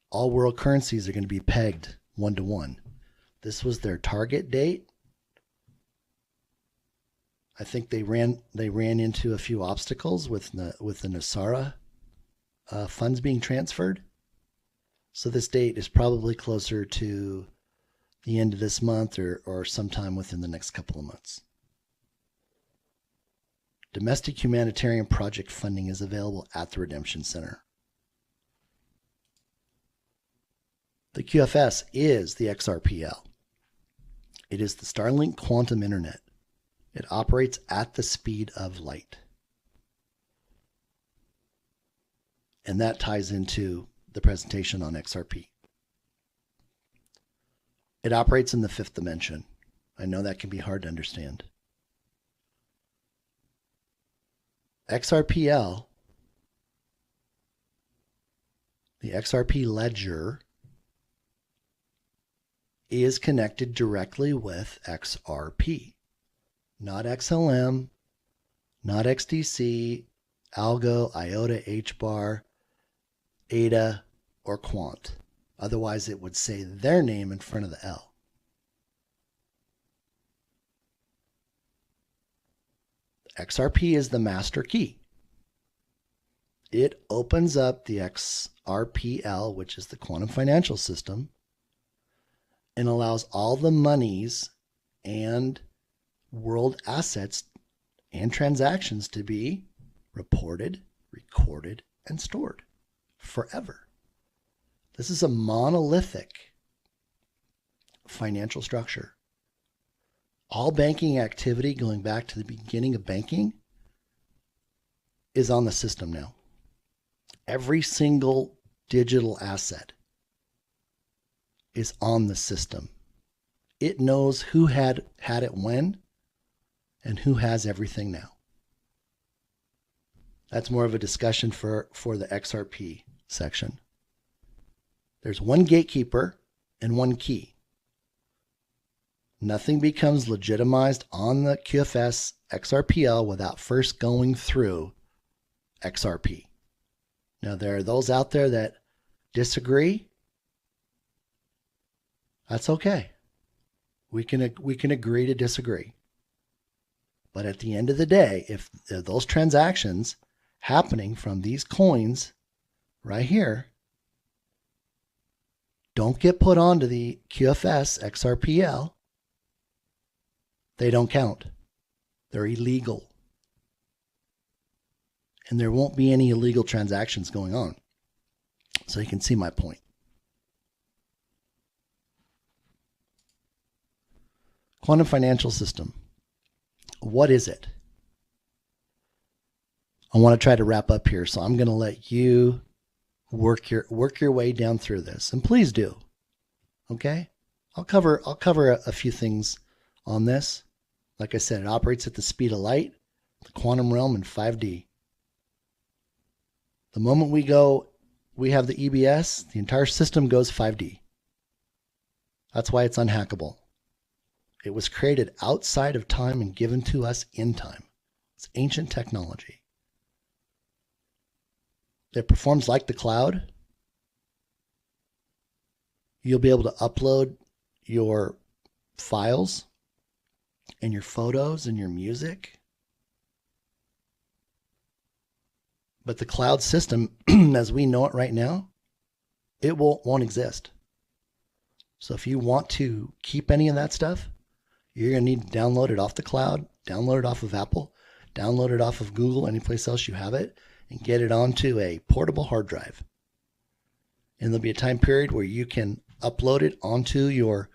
S1: All world currencies are going to be pegged 1-to-1. This was their target date. I think they ran into a few obstacles with the NESARA funds being transferred. So this date is probably closer to the end of this month or sometime within the next couple of months. Domestic humanitarian project funding is available at the Redemption Center. The QFS is the XRPL. It is the Starlink Quantum Internet. It operates at the speed of light. And that ties into the presentation on XRP. It operates in the fifth dimension. I know that can be hard to understand. XRPL, the XRP ledger, is connected directly with XRP. Not XLM, not XDC, Algo, IOTA, HBAR, ADA, or Quant. Otherwise, it would say their name in front of the L. XRP is the master key. It opens up the XRPL, which is the quantum financial system, and allows all the monies and world assets and transactions to be reported, recorded, and stored forever. This is a monolithic financial structure. All banking activity going back to the beginning of banking is on the system now. Every single digital asset is on the system. It knows who had it when and who has everything now. That's more of a discussion for the XRP section. There's one gatekeeper and one key. Nothing becomes legitimized on the QFS XRPL without first going through XRP. Now, there are those out there that disagree. That's okay. We can agree to disagree. But at the end of the day, if those transactions happening from these coins right here don't get put onto the QFS XRPL, they don't count. They're illegal. And there won't be any illegal transactions going on. So you can see my point. Quantum financial system. What is it? I want to try to wrap up here, so I'm going to let you work your way down through this, and please do. Okay? I'll cover a few things on this. Like I said, it operates at the speed of light, the quantum realm, in 5D. The moment we have the EBS, the entire system goes 5D. That's why it's unhackable. It was created outside of time and given to us in time. It's ancient technology. It performs like the cloud. You'll be able to upload your files and your photos and your music. But the cloud system, as we know it right now, it won't exist. So if you want to keep any of that stuff, you're going to need to download it off the cloud, download it off of Apple, download it off of Google, any place else you have it, and get it onto a portable hard drive. And there'll be a time period where you can upload it onto your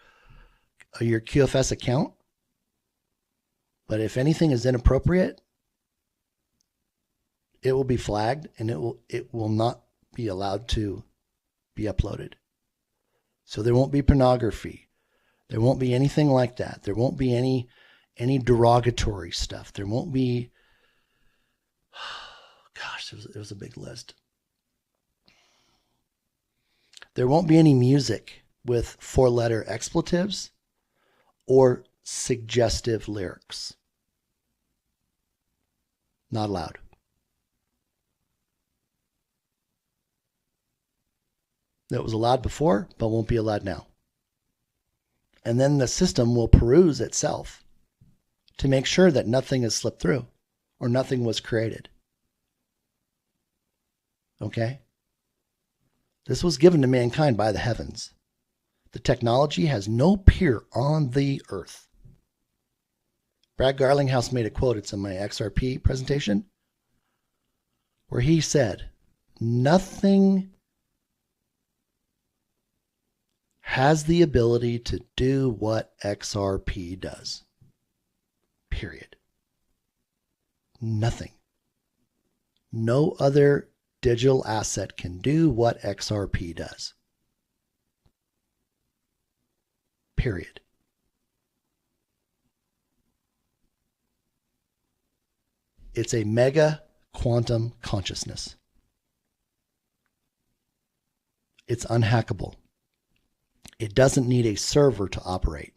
S1: QFS account. But if anything is inappropriate, it will be flagged and it will not be allowed to be uploaded. So there won't be pornography. There won't be anything like that. There won't be any derogatory stuff. There won't be, gosh, it was a big list. There won't be any music with 4-letter expletives or suggestive lyrics. Not allowed. That was allowed before, but won't be allowed now. And then the system will peruse itself to make sure that nothing has slipped through or nothing was created. Okay? This was given to mankind by the heavens. The technology has no peer on the earth. Brad Garlinghouse made a quote, it's in my XRP presentation, where he said, nothing has the ability to do what XRP does. Period. Nothing. No other digital asset can do what XRP does. Period. It's a mega quantum consciousness. It's unhackable. It doesn't need a server to operate.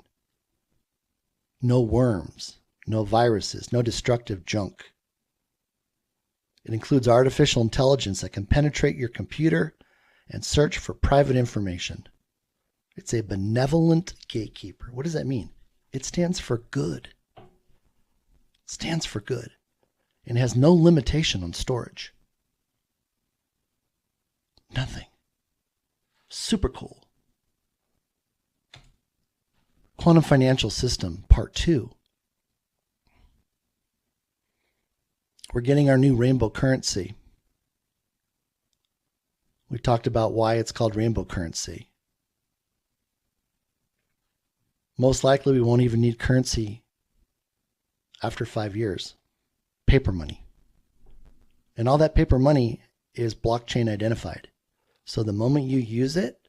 S1: No worms, no viruses, no destructive junk. It includes artificial intelligence that can penetrate your computer and search for private information. It's a benevolent gatekeeper. What does that mean? It stands for good. It stands for good. And has no limitation on storage. Nothing. Super cool. Quantum Financial System, Part 2. We're getting our new rainbow currency. We talked about why it's called rainbow currency. Most likely we won't even need currency after 5 years. Paper money. And all that paper money is blockchain identified. So the moment you use it,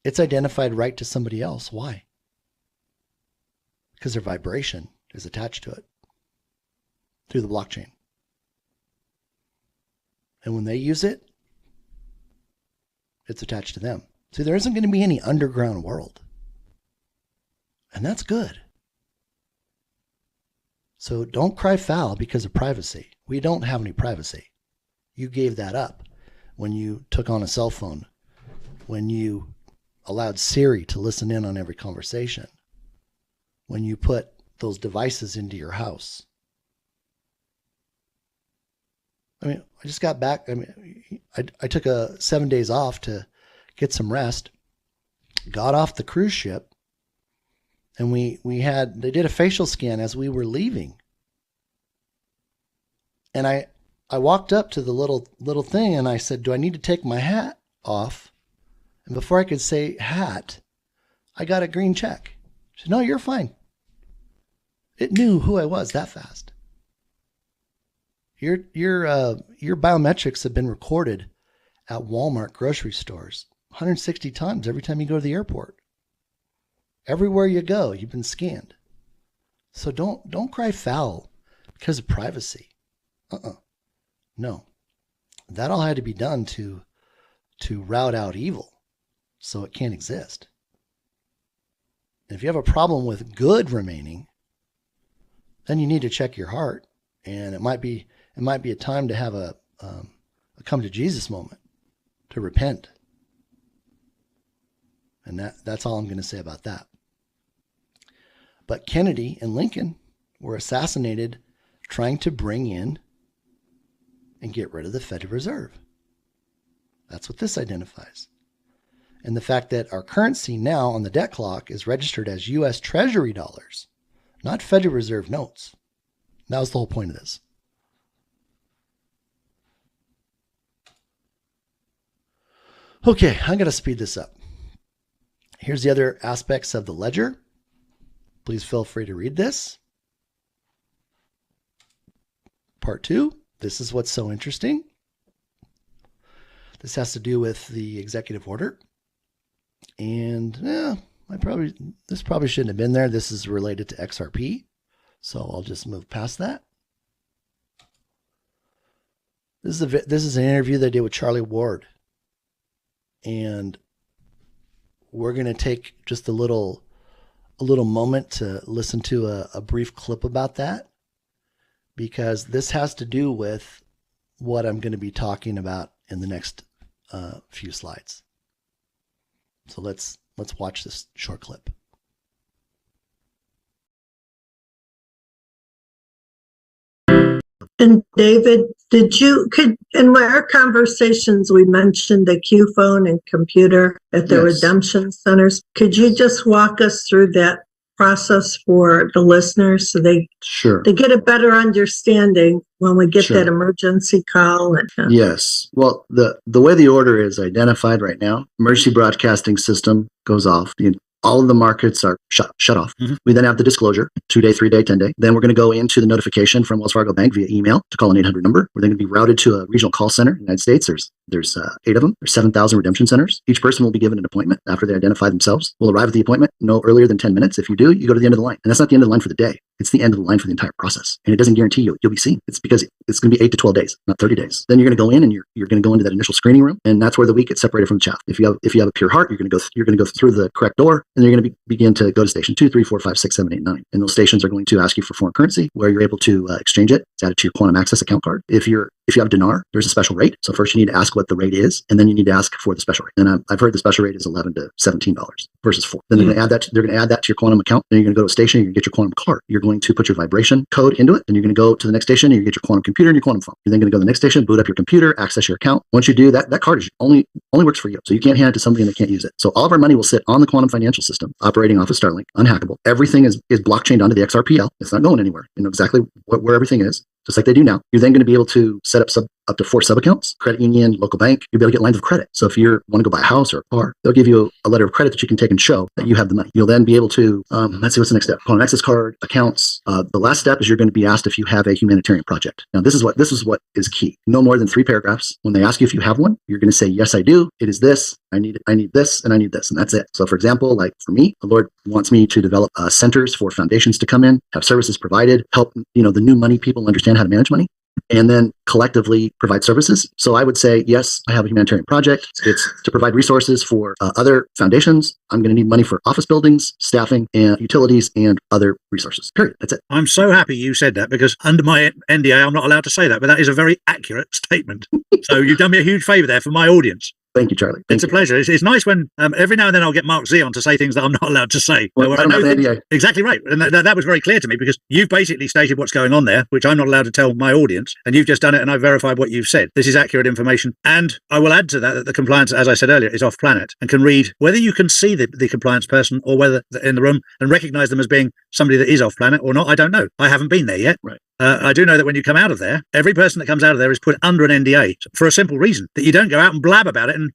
S1: it's identified right to somebody else. Why? Because their vibration is attached to it through the blockchain. And when they use it, it's attached to them. See, there isn't going to be any underground world. And that's good. So don't cry foul because of privacy. We don't have any privacy. You gave that up when you took on a cell phone, when you allowed Siri to listen in on every conversation, when you put those devices into your house. I mean, I just got back. I mean, I took 7 days off to get some rest, got off the cruise ship, and they did a facial scan as we were leaving. And I walked up to the little thing and I said, do I need to take my hat off? And before I could say hat, I got a green check. She said, no, you're fine. It knew who I was that fast. Your biometrics have been recorded at Walmart grocery stores 160 times every time you go to the airport. Everywhere you go, you've been scanned. So don't cry foul because of privacy. No. That all had to be done to rout out evil so it can't exist. And if you have a problem with good remaining, then you need to check your heart. And it might be a time to have a come to Jesus moment, to repent. And that's all I'm going to say about that. But Kennedy and Lincoln were assassinated trying to bring in and get rid of the Federal Reserve. That's what this identifies. And the fact that our currency now on the debt clock is registered as U.S. Treasury dollars, not Federal Reserve notes. That was the whole point of this. Okay, I'm going to speed this up. Here's the other aspects of the ledger. Please feel free to read this. Part 2,
S2: this is what's so interesting. This has to do with the executive order. And this probably shouldn't have been there. This is related to XRP. So I'll just move past that. This is an interview that I did with Charlie Ward. And we're going to take just a little moment to listen to a brief clip about that, because this has to do with what I'm going to be talking about in the next few slides. So let's watch this short clip.
S3: And David, in our conversations, we mentioned the Q phone and computer at the redemption centers. Could you just walk us through that process for the listeners so they get a better understanding when we get that emergency call?
S4: Yes. Well, the way the order is identified right now, emergency broadcasting system goes off. All of the markets are shut off. Mm-hmm. We then have the disclosure, 2-day, 3-day, 10-day. Then we're going to go into the notification from Wells Fargo Bank via email to call an 800 number. We're then going to be routed to a regional call center in the United States. There's 8 of them. There's 7,000 redemption centers. Each person will be given an appointment after they identify themselves. We'll arrive at the appointment no earlier than 10 minutes. If you do, you go to the end of the line. And that's not the end of the line for the day. It's the end of the line for the entire process. And it doesn't guarantee you'll be seen. It's because it's going to be 8 to 12 days, not 30 days. Then you're going to go in and you're going to go into that initial screening room. And that's where the wheat gets separated from the chaff. If you have a pure heart, you're going to go through the correct door, and you're going to begin to go to station 2, 3, 4, 5, 6, 7, 8, 9. And those stations are going to ask you for foreign currency, where you're able to exchange it. It's added to your quantum access account card. If you have dinar, there's a special rate. So first you need to ask what the rate is, and then you need to ask for the special rate. And I've heard the special rate is $11 to $17 versus $4. Then they're going to add that. They're going to add that to your quantum account. Then you're going to go to a station. You're going to get your quantum card. You're going to put your vibration code into it. Then you're going to go to the next station. And you get your quantum computer and your quantum phone. You're then going to go to the next station, boot up your computer, access your account. Once you do that, that card is only works for you. So you can't hand it to somebody and they can't use it. So all of our money will sit on the quantum financial system, operating off of Starlink, unhackable. Everything is blockchained onto the XRPL. It's not going anywhere. You know exactly where everything is, just like they do now. You're then going to be able to set up to 4 sub-accounts, credit union, local bank. You'll be able to get lines of credit. So if you want to go buy a house or a car, they'll give you a letter of credit that you can take and show that you have the money. You'll then be able to, let's see, what's the next step? Quantum access card, accounts. The last step is you're going to be asked if you have a humanitarian project. Now, this is what is key. No more than 3 paragraphs. When they ask you if you have one, you're going to say, yes, I do. It is this. I need this, and I need this. And that's it. So for example, like for me, the Lord wants me to develop centers for foundations to come in, have services provided, help, the new money people understand how to manage money, and then collectively provide services. So I would say, yes, I have a humanitarian project. It's to provide resources for other foundations. I'm going to need money for office buildings, staffing, and utilities, and other resources. Period. That's it.
S5: I'm so happy you said that, because under my NDA, I'm not allowed to say that, but that is a very accurate statement. So you've done me a huge favor there for my audience.
S4: Thank you, Charlie.
S5: It's a pleasure. It's nice when every now and then I'll get Mark Z on to say things that I'm not allowed to say.
S4: Well,
S5: exactly right. And that was very clear to me, because you've basically stated what's going on there, which I'm not allowed to tell my audience. And you've just done it, and I've verified what you've said. This is accurate information. And I will add to that the compliance, as I said earlier, is off planet and can read whether you can see the compliance person or whether in the room and recognize them as being somebody that is off planet or not. I don't know. I haven't been there yet.
S4: Right.
S5: I do know that when you come out of there, every person that comes out of there is put under an NDA for a simple reason, that you don't go out and blab about it and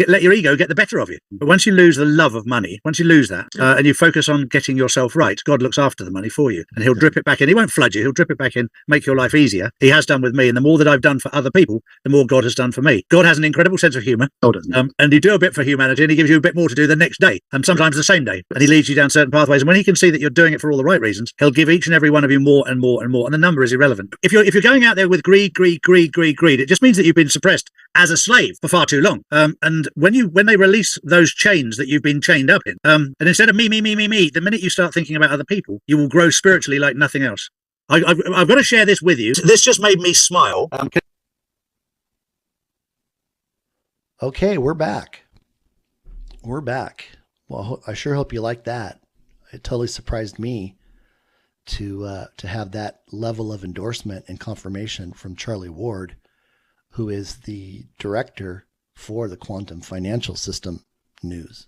S5: let your ego get the better of you. But once you lose the love of money, once you lose that, and you focus on getting yourself right, God looks after the money for you, and he'll drip it back in. He won't flood you. He'll drip it back in, make your life easier. He has done with me. And the more that I've done for other people, the more God has done for me. God has an incredible sense of humor.
S4: Oh, doesn't he?
S5: And you do a bit for humanity, and he gives you a bit more to do the next day, and sometimes the same day. And he leads you down certain pathways. And when he can see that you're doing it for all the right reasons, he'll give each and every one of you more and more and more. And the number is irrelevant. If you're going out there with greed, it just means that you've been suppressed as a slave for far too long. And when they release those chains that you've been chained up in, and instead of me, the minute you start thinking about other people, you will grow spiritually like nothing else. I've got to share this with you. This just made me smile.
S2: Okay, we're back. Well, I sure hope you like that. It totally surprised me to have that level of endorsement and confirmation from Charlie Ward, who is the director for the Quantum Financial System News.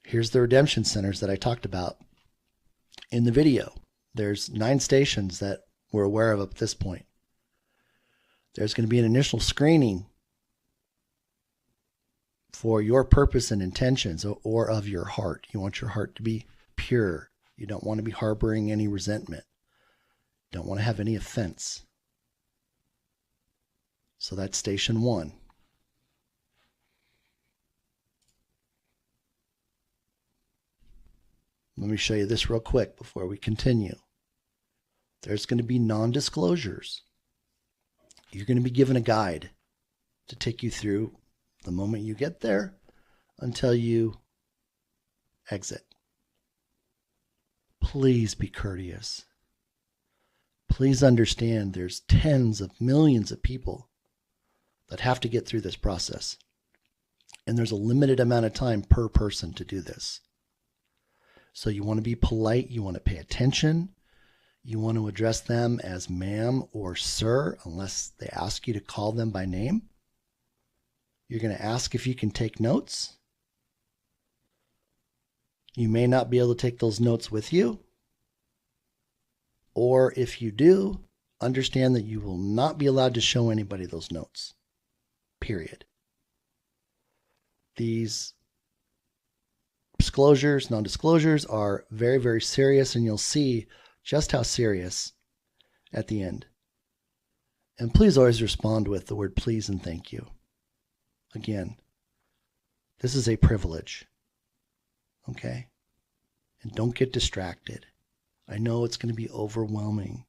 S2: Here's the redemption centers that I talked about in the video. There's 9 stations that we're aware of at this point. There's going to be an initial screening for your purpose and intentions, or of your heart. You want your heart to be pure. You don't want to be harboring any resentment.
S1: Don't want to have any offense. So that's station 1. Let me show you this real quick before we continue. There's going to be non-disclosures. You're going to be given a guide to take you through the moment you get there until you exit. Please be courteous. Please understand there's tens of millions of people that have to get through this process. And there's a limited amount of time per person to do this. So you want to be polite, you want to pay attention, you want to address them as ma'am or sir unless they ask you to call them by name. You're going to ask if you can take notes. You may not be able to take those notes with you. Or if you do, understand that you will not be allowed to show anybody those notes. Period. These disclosures, non-disclosures are very, very serious, and you'll see just how serious at the end. And please always respond with the word please and thank you. Again, this is a privilege. Okay? And don't get distracted. I know it's going to be overwhelming.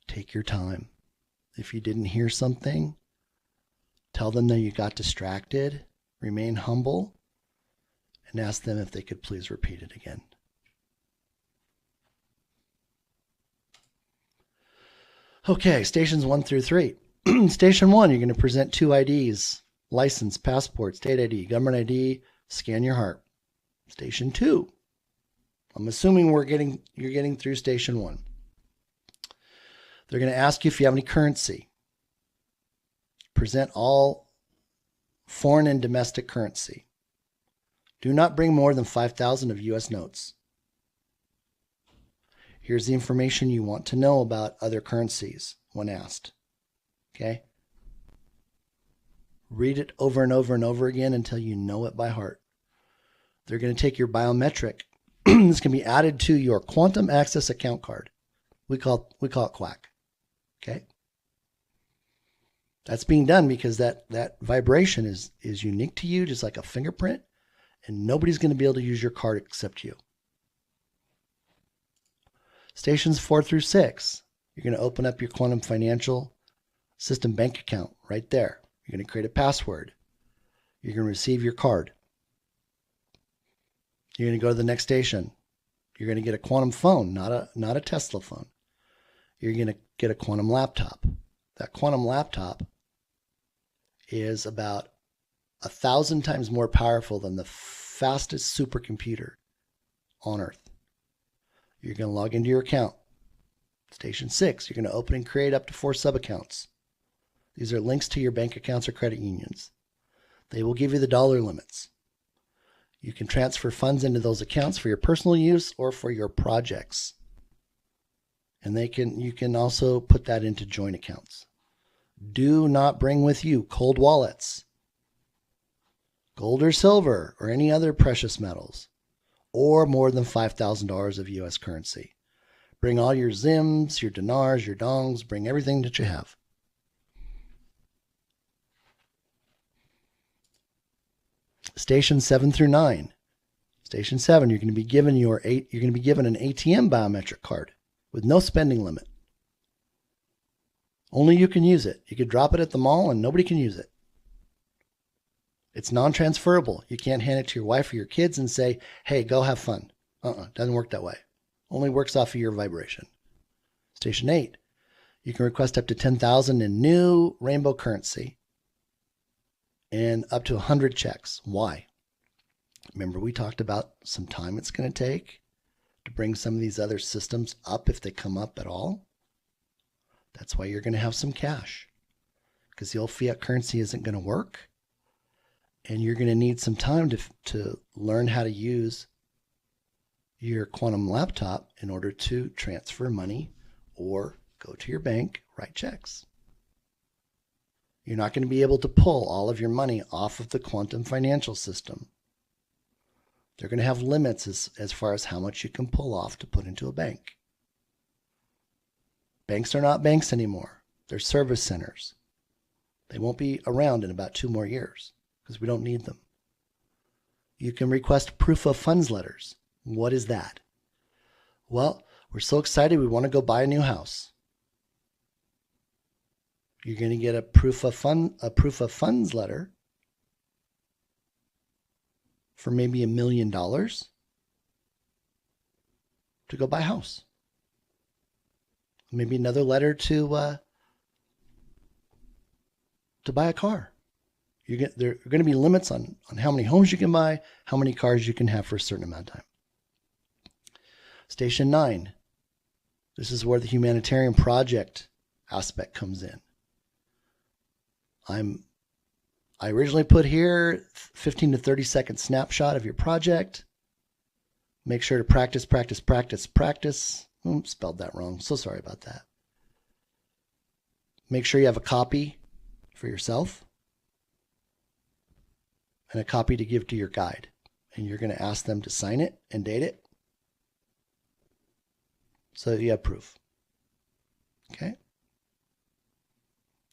S1: Take your time. If you didn't hear something, tell them that you got distracted. Remain humble and ask them if they could please repeat it again. Okay, stations 1 through 3. Station 1, you're going to present 2 IDs, license, passport, state ID, government ID, scan your heart. Station 2, I'm assuming you're getting through station 1. They're going to ask you if you have any currency. Present all foreign and domestic currency. Do not bring more than 5,000 of US notes. Here's the information you want to know about other currencies when asked. Okay? Read it over and over and over again until you know it by heart. They're going to take your biometric. This can be added to your Quantum Access account card. We call it QAC. Okay? That's being done because that vibration is unique to you, just like a fingerprint, and nobody's going to be able to use your card except you. Stations 4 through 6, you're going to open up your Quantum Financial System bank account right there. You're going to create a password. You're going to receive your card. You're going to go to the next station. You're going to get a Quantum phone, not a Tesla phone. You're going to get a Quantum laptop. That Quantum laptop is about 1,000 times more powerful than the fastest supercomputer on Earth. You're going to log into your account. Station 6, you're going to open and create up to 4 sub-accounts. These are links to your bank accounts or credit unions. They will give you the dollar limits. You can transfer funds into those accounts for your personal use or for your projects. And you can also put that into joint accounts. Do not bring with you cold wallets, gold or silver, or any other precious metals, or more than $5,000 of U.S. currency. Bring all your Zims, your dinars, your dongs, bring everything that you have. Station 7 through 9. Station 7, you're going to be given an ATM biometric card with no spending limit. Only you can use it. You could drop it at the mall and nobody can use it. It's non-transferable. You can't hand it to your wife or your kids and say, hey, go have fun. Doesn't work that way. Only works off of your vibration. Station 8, you can request up to 10,000 in new rainbow currency and up to 100 checks. Why? Remember, we talked about some time it's going to take to bring some of these other systems up if they come up at all. That's why you're going to have some cash, because the old fiat currency isn't going to work. And you're going to need some time to learn how to use your Quantum laptop in order to transfer money or go to your bank, write checks. You're not going to be able to pull all of your money off of the Quantum Financial System. They're going to have limits as far as how much you can pull off to put into a bank.
S2: Banks are not banks anymore. They're service centers. They won't be around in about 2 more years because we don't need them. You can request proof of funds letters. What is that? Well, we're so excited we want to go buy a new house. You're going to get a proof of funds letter for maybe $1 million to go buy a house. Maybe another letter to buy a car. There are going to be limits on how many homes you can buy, how many cars you can have for a certain amount of time. Station 9. This is where the humanitarian project aspect comes in. I originally put here 15 to 30 second snapshot of your project. Make sure to practice. Spelled that wrong. So sorry about that. Make sure you have a copy for yourself and a copy to give to your guide. And you're going to ask them to sign it and date it so that you have proof. Okay?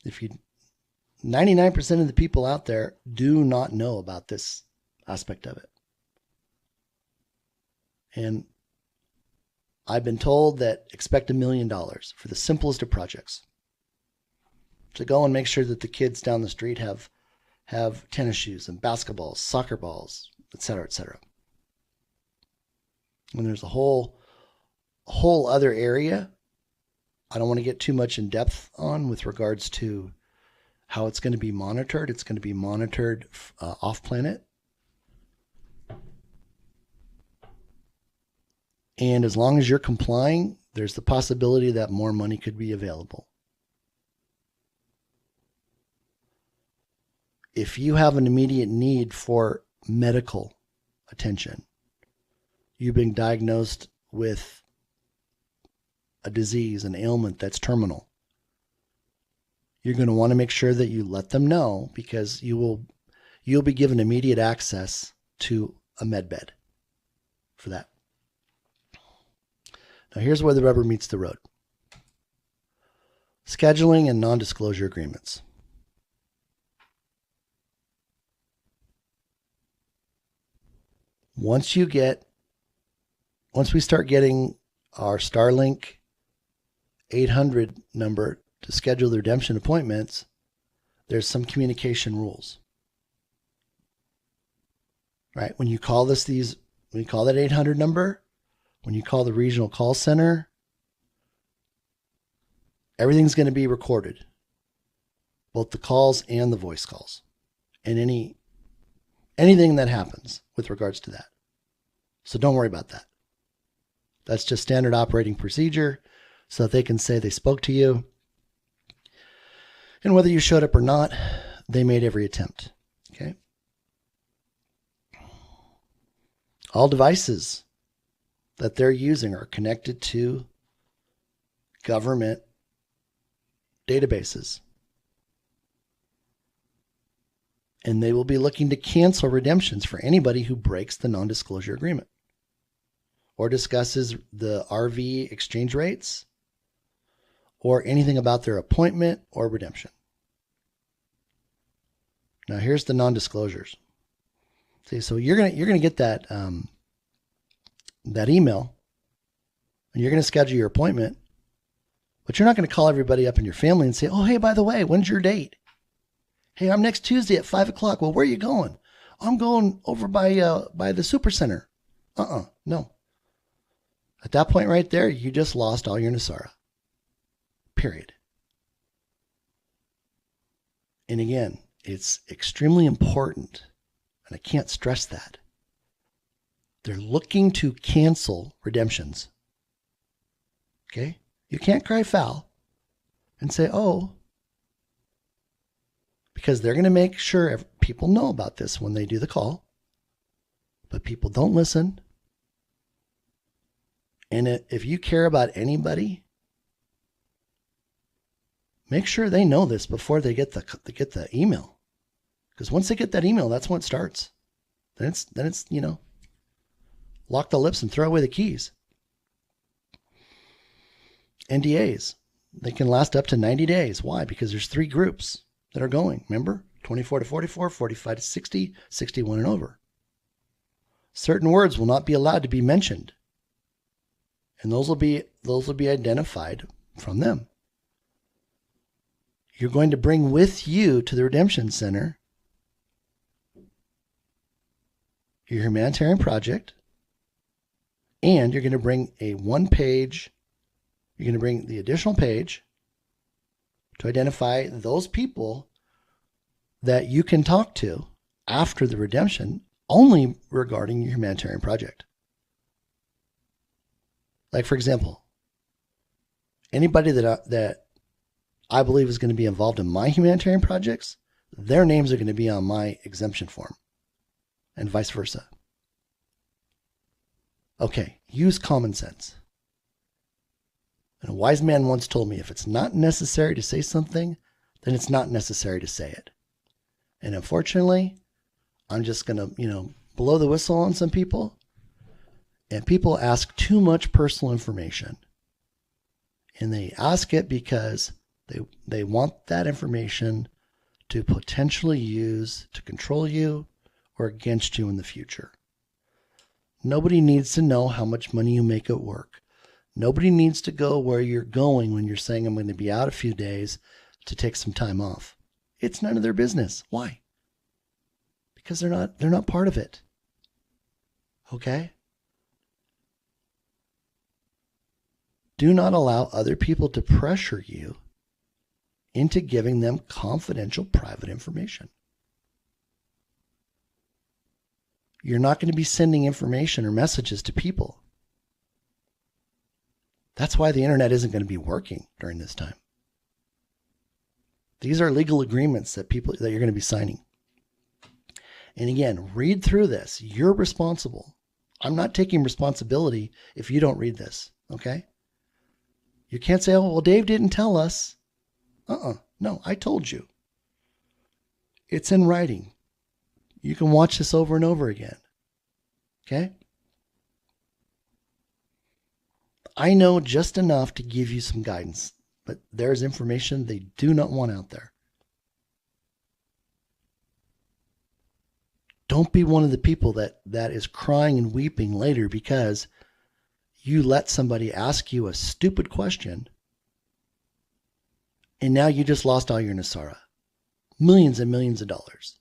S2: 99% of the people out there do not know about this aspect of it. And I've been told that expect $1 million for the simplest of projects. To go and make sure that the kids down the street have tennis shoes and basketballs, soccer balls, etc., etc. And there's a whole other area I don't want to get too much in depth on with regards to how it's going to be monitored. It's going to be monitored off planet. And as long as you're complying, there's the possibility that more money could be available. If you have an immediate need for medical attention, you've been diagnosed with a disease, an ailment that's terminal, you're going to want to make sure that you let them know, because you'll be given immediate access to a med bed for that. Now here's where the rubber meets the road. Scheduling and non-disclosure agreements. Once we start getting our Starlink 800 number to schedule the redemption appointments, there's some communication rules. Right? When you call that 800 number, when you call the regional call center, everything's going to be recorded. Both the calls and the voice calls. And anything that happens with regards to that. So don't worry about that. That's just standard operating procedure so that they can say they spoke to you. And whether you showed up or not, they made every attempt. Okay? All devices that they're using are connected to government databases. And they will be looking to cancel redemptions for anybody who breaks the non-disclosure agreement or discusses the RV exchange rates or anything about their appointment or redemption. Now here's the non-disclosures. See, so you're gonna get that that email, and you're gonna schedule your appointment, but you're not gonna call everybody up in your family and say, "Oh, hey, by the way, when's your date? Hey, I'm next Tuesday at 5:00. Well, where are you going? I'm going over by the super center. No. At that point right there, you just lost all your NESARA. Period. And again, it's extremely important, and I can't stress that. They're looking to cancel redemptions. Okay? You can't cry foul and say, oh, because they're going to make sure people know about this when they do the call, but people don't listen. And if you care about anybody, make sure they know this before they get the email. Because once they get that email, that's when it starts. Then it's lock the lips and throw away the keys. NDAs. They can last up to 90 days. Why? Because there's 3 groups that are going. Remember? 24 to 44, 45 to 60, 61 and over. Certain words will not be allowed to be mentioned. And those will be identified from them. You're going to bring with you to the Redemption Center your humanitarian project, and you're going to bring a 1-page, you're going to bring the additional page to identify those people that you can talk to after the redemption only regarding your humanitarian project. Like, for example, anybody that I believe is going to be involved in my humanitarian projects, their names are going to be on my exemption form, and vice versa. Okay, use common sense. And a wise man once told me, if it's not necessary to say something, then it's not necessary to say it. And unfortunately, I'm just going to, blow the whistle on some people. And people ask too much personal information. And they ask it because they want that information to potentially use to control you or against you in the future. Nobody needs to know how much money you make at work. Nobody needs to go where you're going when you're saying, I'm going to be out a few days to take some time off. It's none of their business. Why? Because they're not part of it. Okay? Do not allow other people to pressure you into giving them confidential private information. You're not going to be sending information or messages to people. That's why the internet isn't going to be working during this time. These are legal agreements that you're going to be signing. And again, read through this. You're responsible. I'm not taking responsibility if you don't read this, okay? You can't say, oh, well, Dave didn't tell us. No, I told you. It's in writing. You can watch this over and over again. Okay? I know just enough to give you some guidance, but there's information they do not want out there. Don't be one of the people that is crying and weeping later because you let somebody ask you a stupid question and now you just lost all your NESARA. Millions and millions of dollars.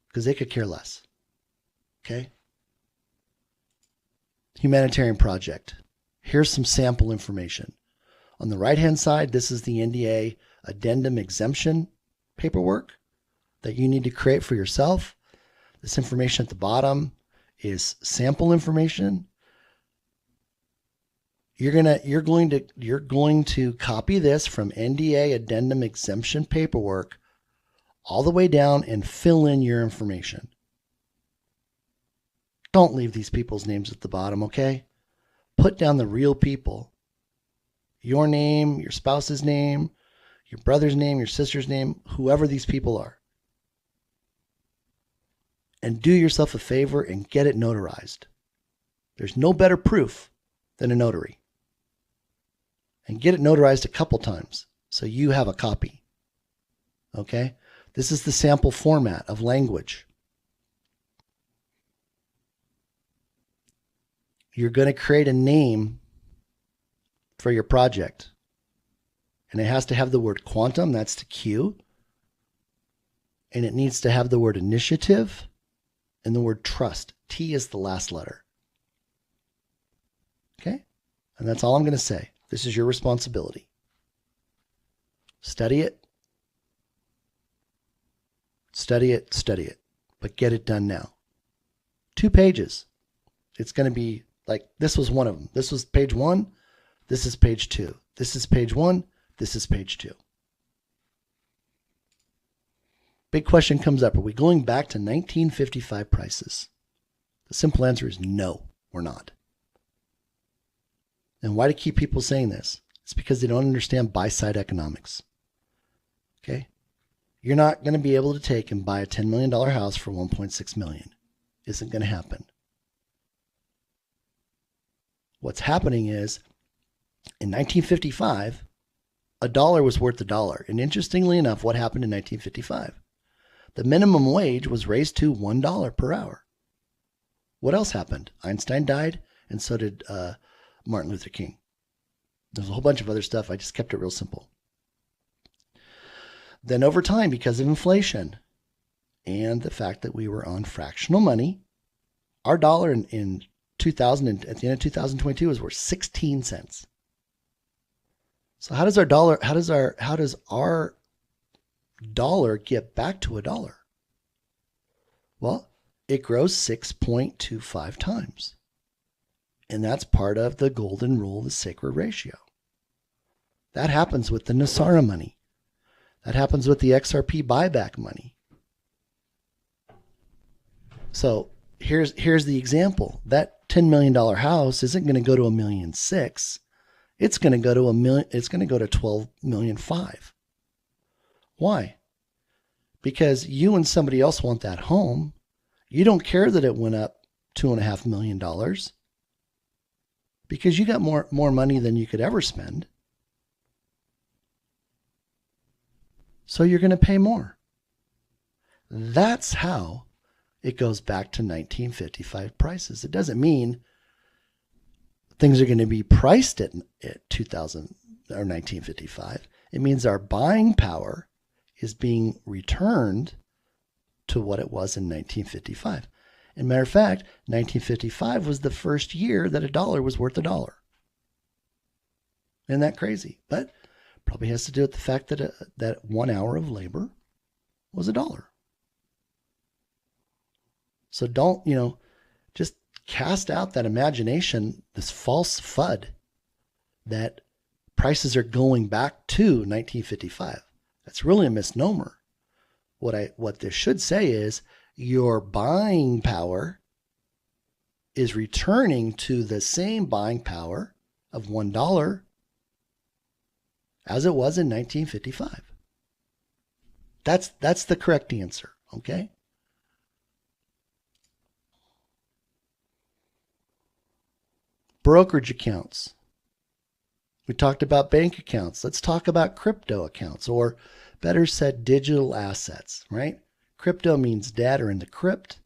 S2: Because they could care less. Okay? Humanitarian project. Here's some sample information. On the right-hand side, this is the NDA addendum exemption paperwork that you need to create for yourself. This information at the bottom is sample information. You're going to copy this from NDA addendum exemption paperwork all the way down and fill in your information. Don't leave these people's names at the bottom, okay? Put down the real people. Your name, your spouse's name, your brother's name, your sister's name, whoever these people are. And do yourself a favor and get it notarized. There's no better proof than a notary. And get it notarized a couple times so you have a copy. Okay? This is the sample format of language. You're going to create a name for your project. And it has to have the word quantum, that's the Q. And it needs to have the word initiative and the word trust. T is the last letter. Okay? And that's all I'm going to say. This is your responsibility. Study it. Study it, study it. But get it done now. 2 pages. It's going to be like, this was one of them. This was page 1. This is page 2. This is page 1. This is page 2. Big question comes up. Are we going back to 1955 prices? The simple answer is no, we're not. And why do keep people saying this? It's because they don't understand buy-side economics. Okay? You're not going to be able to take and buy a $10 million house for $1.6 million. Isn't going to happen. What's happening is In 1955, a dollar was worth a dollar. And interestingly enough, what happened in 1955? The minimum wage was raised to $1 per hour. What else happened? Einstein died, and so did Martin Luther King. There's a whole bunch of other stuff. I just kept it real simple. Then over time, because of inflation and the fact that we were on fractional money, our dollar in 2000 and at the end of 2022 was worth 16 cents. So how does our dollar get back to a dollar? Well, it grows 6.25 times. And that's part of the golden rule, the sacred ratio. That happens with the NESARA money. That happens with the XRP buyback money. So here's the example. That $10 million house isn't going to go to $1.6 million. It's going to go to $12.5 million. Why? Because you and somebody else want that home. You don't care that it went up $2.5 million because you got more money than you could ever spend. So you're going to pay more. That's how it goes back to 1955 prices. It doesn't mean things are going to be priced at 2000 or 1955. It means our buying power is being returned to what it was in 1955. As a matter of fact, 1955 was the first year that a dollar was worth a dollar. Isn't that crazy? But probably has to do with the fact that that 1 hour of labor was a dollar. So don't, just cast out that imagination, this false FUD that prices are going back to 1955. That's really a misnomer. What this should say is your buying power is returning to the same buying power of $1 as it was in 1955. That's the correct answer, okay? Brokerage accounts. We talked about bank accounts. Let's talk about crypto accounts, or better said, digital assets, right? Crypto means dead or in the crypt,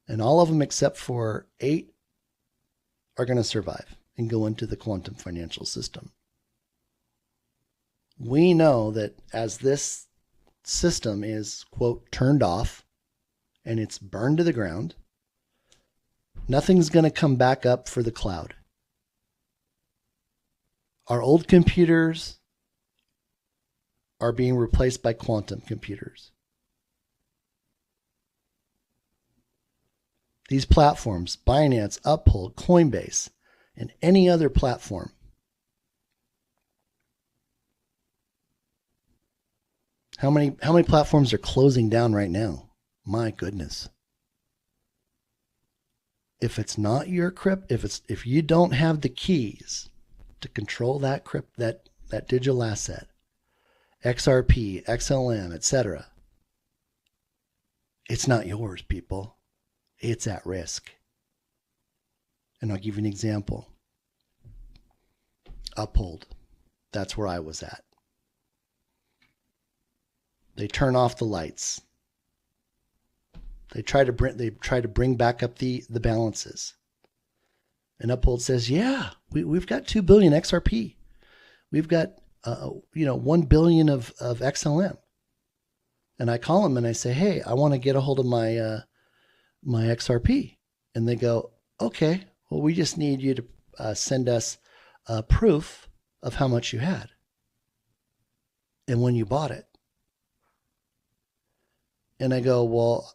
S2: and all of them except for 8 are going to survive and go into the quantum financial system. We know that as this system is, quote, turned off and it's burned to the ground, nothing's going to come back up for the cloud. Our old computers are being replaced by quantum computers. These platforms, Binance, Uphold, Coinbase, and any other platform, how many platforms are closing down right now? My goodness. If it's not your crypt, if you don't have the keys to control that digital asset, XRP, XLM, etc., it's not yours, people. It's at risk. And I'll give you an example. Uphold. That's where I was at. They turn off the lights. They try to bring back up the balances. And Uphold says, yeah, we've got 2 billion XRP. We've got 1 billion of XLM. And I call them and I say, hey, I want to get a hold of my XRP. And they go, okay, well, we just need you to send us proof of how much you had and when you bought it. And I go, well,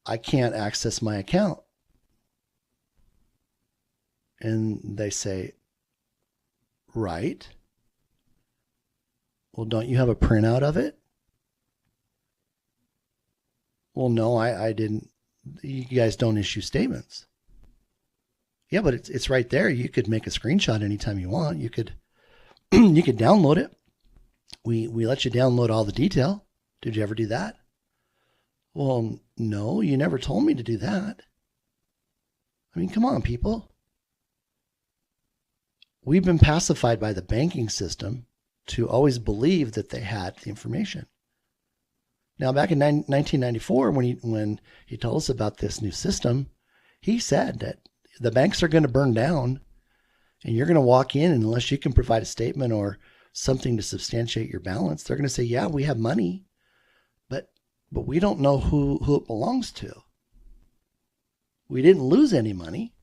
S2: I can't access my account. And they say, right. Well, don't you have a printout of it? Well, no, I didn't. You guys don't issue statements. Yeah, but it's right there. You could make a screenshot anytime you want. You could you could download it. We let you download all the detail. Did you ever do that? Well, no, you never told me to do that. I mean, come on, people. we've been pacified by the banking system to always believe that they had the information. Now, back in 1994, when he told us about this new system, he said that the banks are going to burn down, and you're going to walk in, and unless you can provide a statement or something to substantiate your balance, they're going to say, yeah, we have money, but we don't know who it belongs to. We didn't lose any money,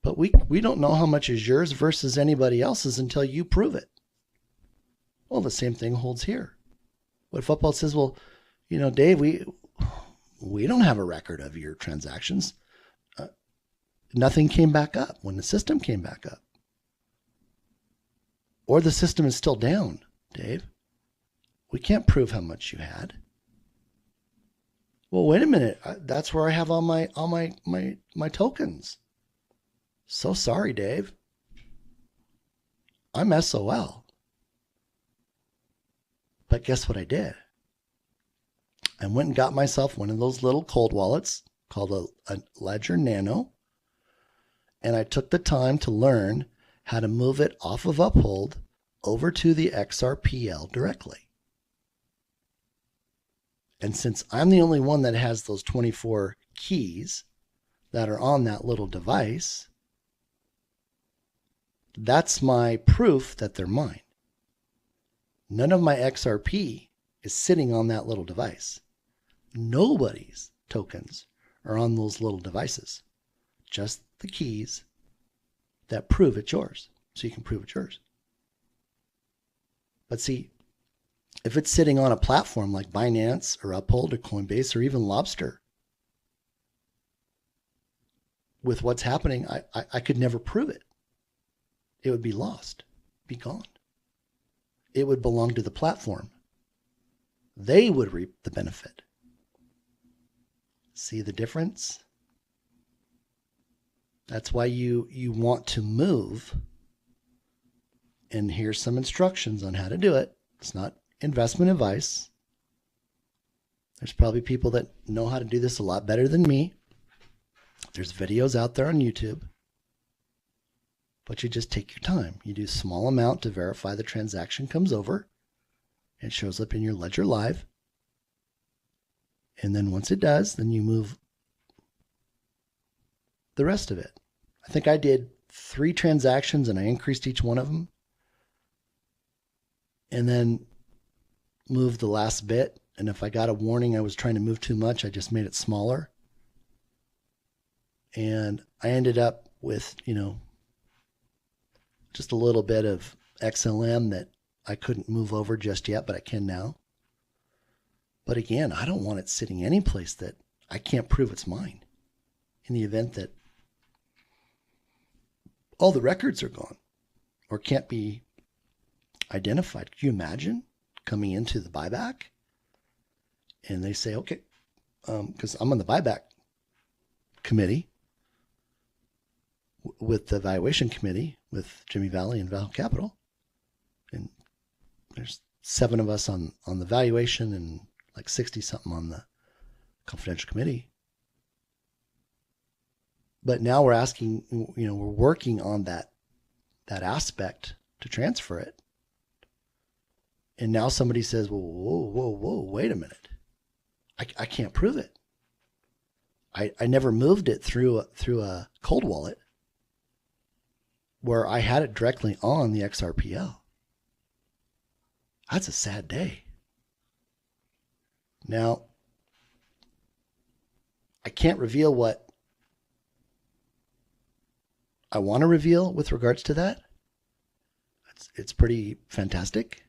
S2: but we don't know how much is yours versus anybody else's until you prove it. Well, the same thing holds here. What if Uphold says, well, Dave, we don't have a record of your transactions. Nothing came back up when the system came back up. Or the system is still down, Dave. We can't prove how much you had. Well, wait a minute. That's where I have all my tokens. So sorry, Dave. I'm SOL. But guess what I did? I went and got myself one of those little cold wallets called a Ledger Nano. And I took the time to learn how to move it off of Uphold over to the XRPL directly. And since I'm the only one that has those 24 keys that are on that little device, that's my proof that they're mine. None of my XRP is sitting on that little device. Nobody's tokens are on those little devices. Just the keys that prove it's yours. So you can prove it's yours. But see, if it's sitting on a platform like Binance or Uphold or Coinbase or even Lobster, with what's happening, I could never prove it. It would be lost, be gone. It would belong to the platform. They would reap the benefit. See the difference? That's why you want to move. And here's some instructions on how to do it. It's not investment advice. There's probably people that know how to do this a lot better than me. There's videos out there on YouTube. But you just take your time. You do a small amount to verify the transaction comes over. It shows up in your Ledger Live. And then once it does, then you move the rest of it. I think I did 3 transactions and I increased each one of them. And then moved the last bit. And if I got a warning I was trying to move too much, I just made it smaller. And I ended up with, just a little bit of XLM that I couldn't move over just yet, but I can now. But again, I don't want it sitting any place that I can't prove it's mine. In the event that all the records are gone or can't be identified. Can you imagine coming into the buyback and they say, okay, because I'm on the buyback committee with the valuation committee with Jimmy Valley and Val Capital. And there's 7 of us on the valuation and like 60 something on the confidential committee. But now we're asking, we're working on that aspect to transfer it. And now somebody says, well, whoa, wait a minute. I can't prove it. I never moved it through a cold wallet where I had it directly on the XRPL. That's a sad day. Now, I can't reveal what I want to reveal with regards to that. It's pretty fantastic.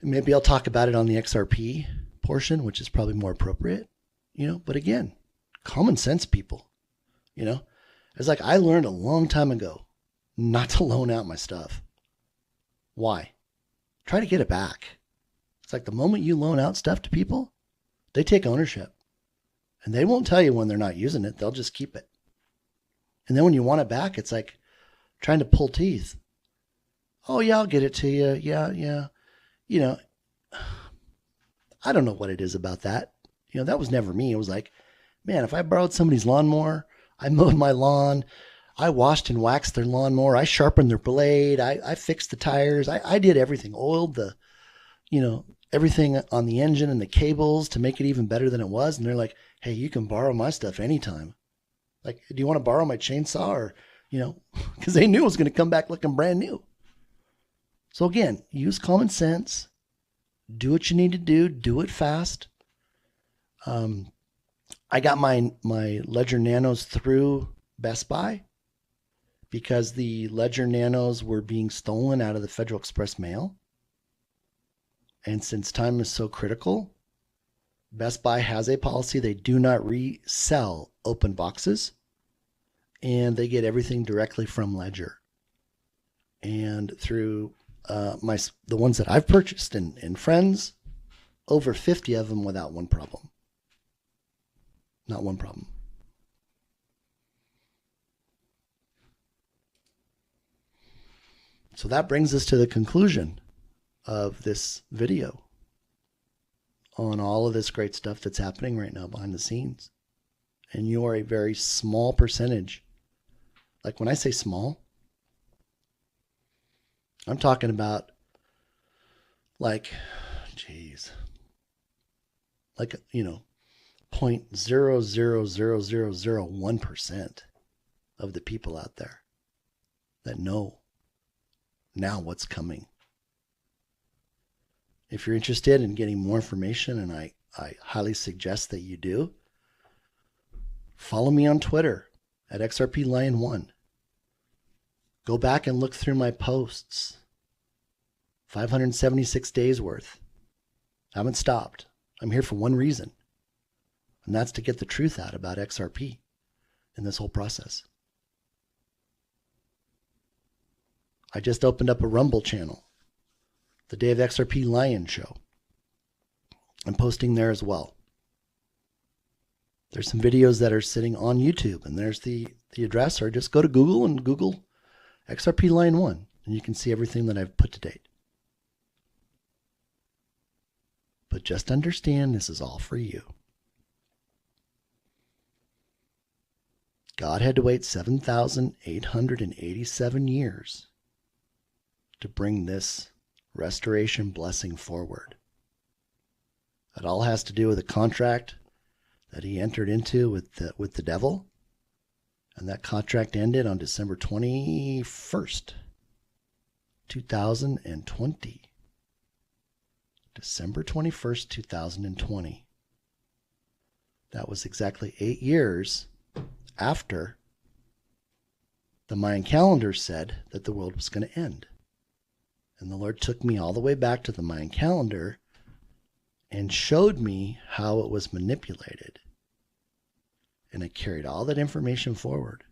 S2: Maybe I'll talk about it on the XRP portion, which is probably more appropriate, but again, common sense people, it's like I learned a long time ago not to loan out my stuff. Why? Try to get it back. It's like the moment you loan out stuff to people, they take ownership and they won't tell you when they're not using it. They'll just keep it. And then when you want it back, it's like trying to pull teeth. Oh yeah, I'll get it to you. Yeah. I don't know what it is about that. That was never me. It was like, man, if I borrowed somebody's lawnmower, I mowed my lawn, I washed and waxed their lawnmower. I sharpened their blade. I fixed the tires. I did everything. Oiled the, everything on the engine and the cables to make it even better than it was. And they're like, hey, you can borrow my stuff anytime. Like, do you want to borrow my chainsaw? Or, because they knew it was going to come back looking brand new. So again, use common sense. Do what you need to do. Do it fast. I got my Ledger Nanos through Best Buy because the Ledger Nanos were being stolen out of the Federal Express mail. And since time is so critical, Best Buy has a policy. They do not resell open boxes, and they get everything directly from Ledger. And through the ones that I've purchased and friends, over 50 of them without one problem. Not one problem. So that brings us to the conclusion of this video on all of this great stuff that's happening right now behind the scenes. And you are a very small percentage. Like when I say small, I'm talking about like 0.000001% of the people out there that know now what's coming. If you're interested in getting more information, and I highly suggest that you do, follow me on Twitter at XRPLion1. Go back and look through my posts. 576 days worth. Haven't stopped. I'm here for one reason, and that's to get the truth out about XRP in this whole process. I just opened up a Rumble channel, the Day of XRP Lion Show. I'm posting there as well. There's some videos that are sitting on YouTube, and there's the address, or just go to Google and Google XRP Lion 1, and you can see everything that I've put to date. But just understand this is all for you. God had to wait 7,887 years to bring this restoration blessing forward. It all has to do with a contract that he entered into with the devil, and that contract ended on December 21st, 2020. December 21st, 2020. That was exactly 8 years after the Mayan calendar said that the world was going to end. And the Lord took me all the way back to the Mayan calendar and showed me how it was manipulated. And I carried all that information forward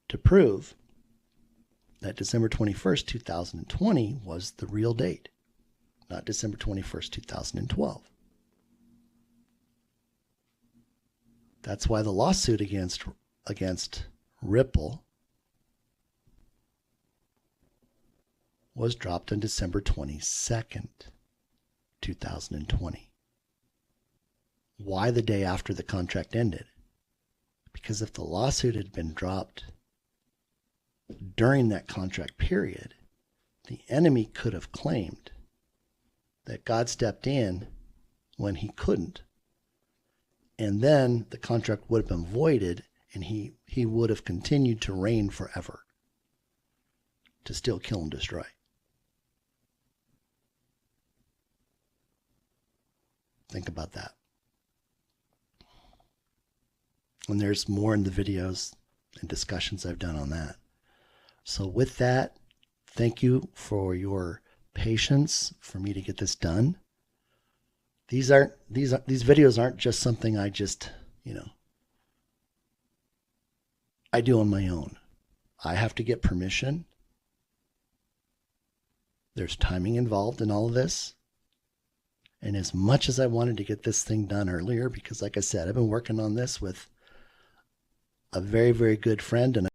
S2: to prove that December 21st, 2020 was the real date, not December 21st, 2012. That's why the lawsuit against Ripple was dropped on December 22nd, 2020. Why the day after the contract ended? Because if the lawsuit had been dropped during that contract period, the enemy could have claimed that God stepped in when he couldn't. And then the contract would have been voided, and he would have continued to reign forever, to still kill and destroy. Think about that. And there's more in the videos and discussions I've done on that. So with that, thank you for your patience for me to get this done. These videos aren't just something I just, I do on my own. I have to get permission. There's timing involved in all of this. And as much as I wanted to get this thing done earlier, because like I said, I've been working on this with a very, very good friend, and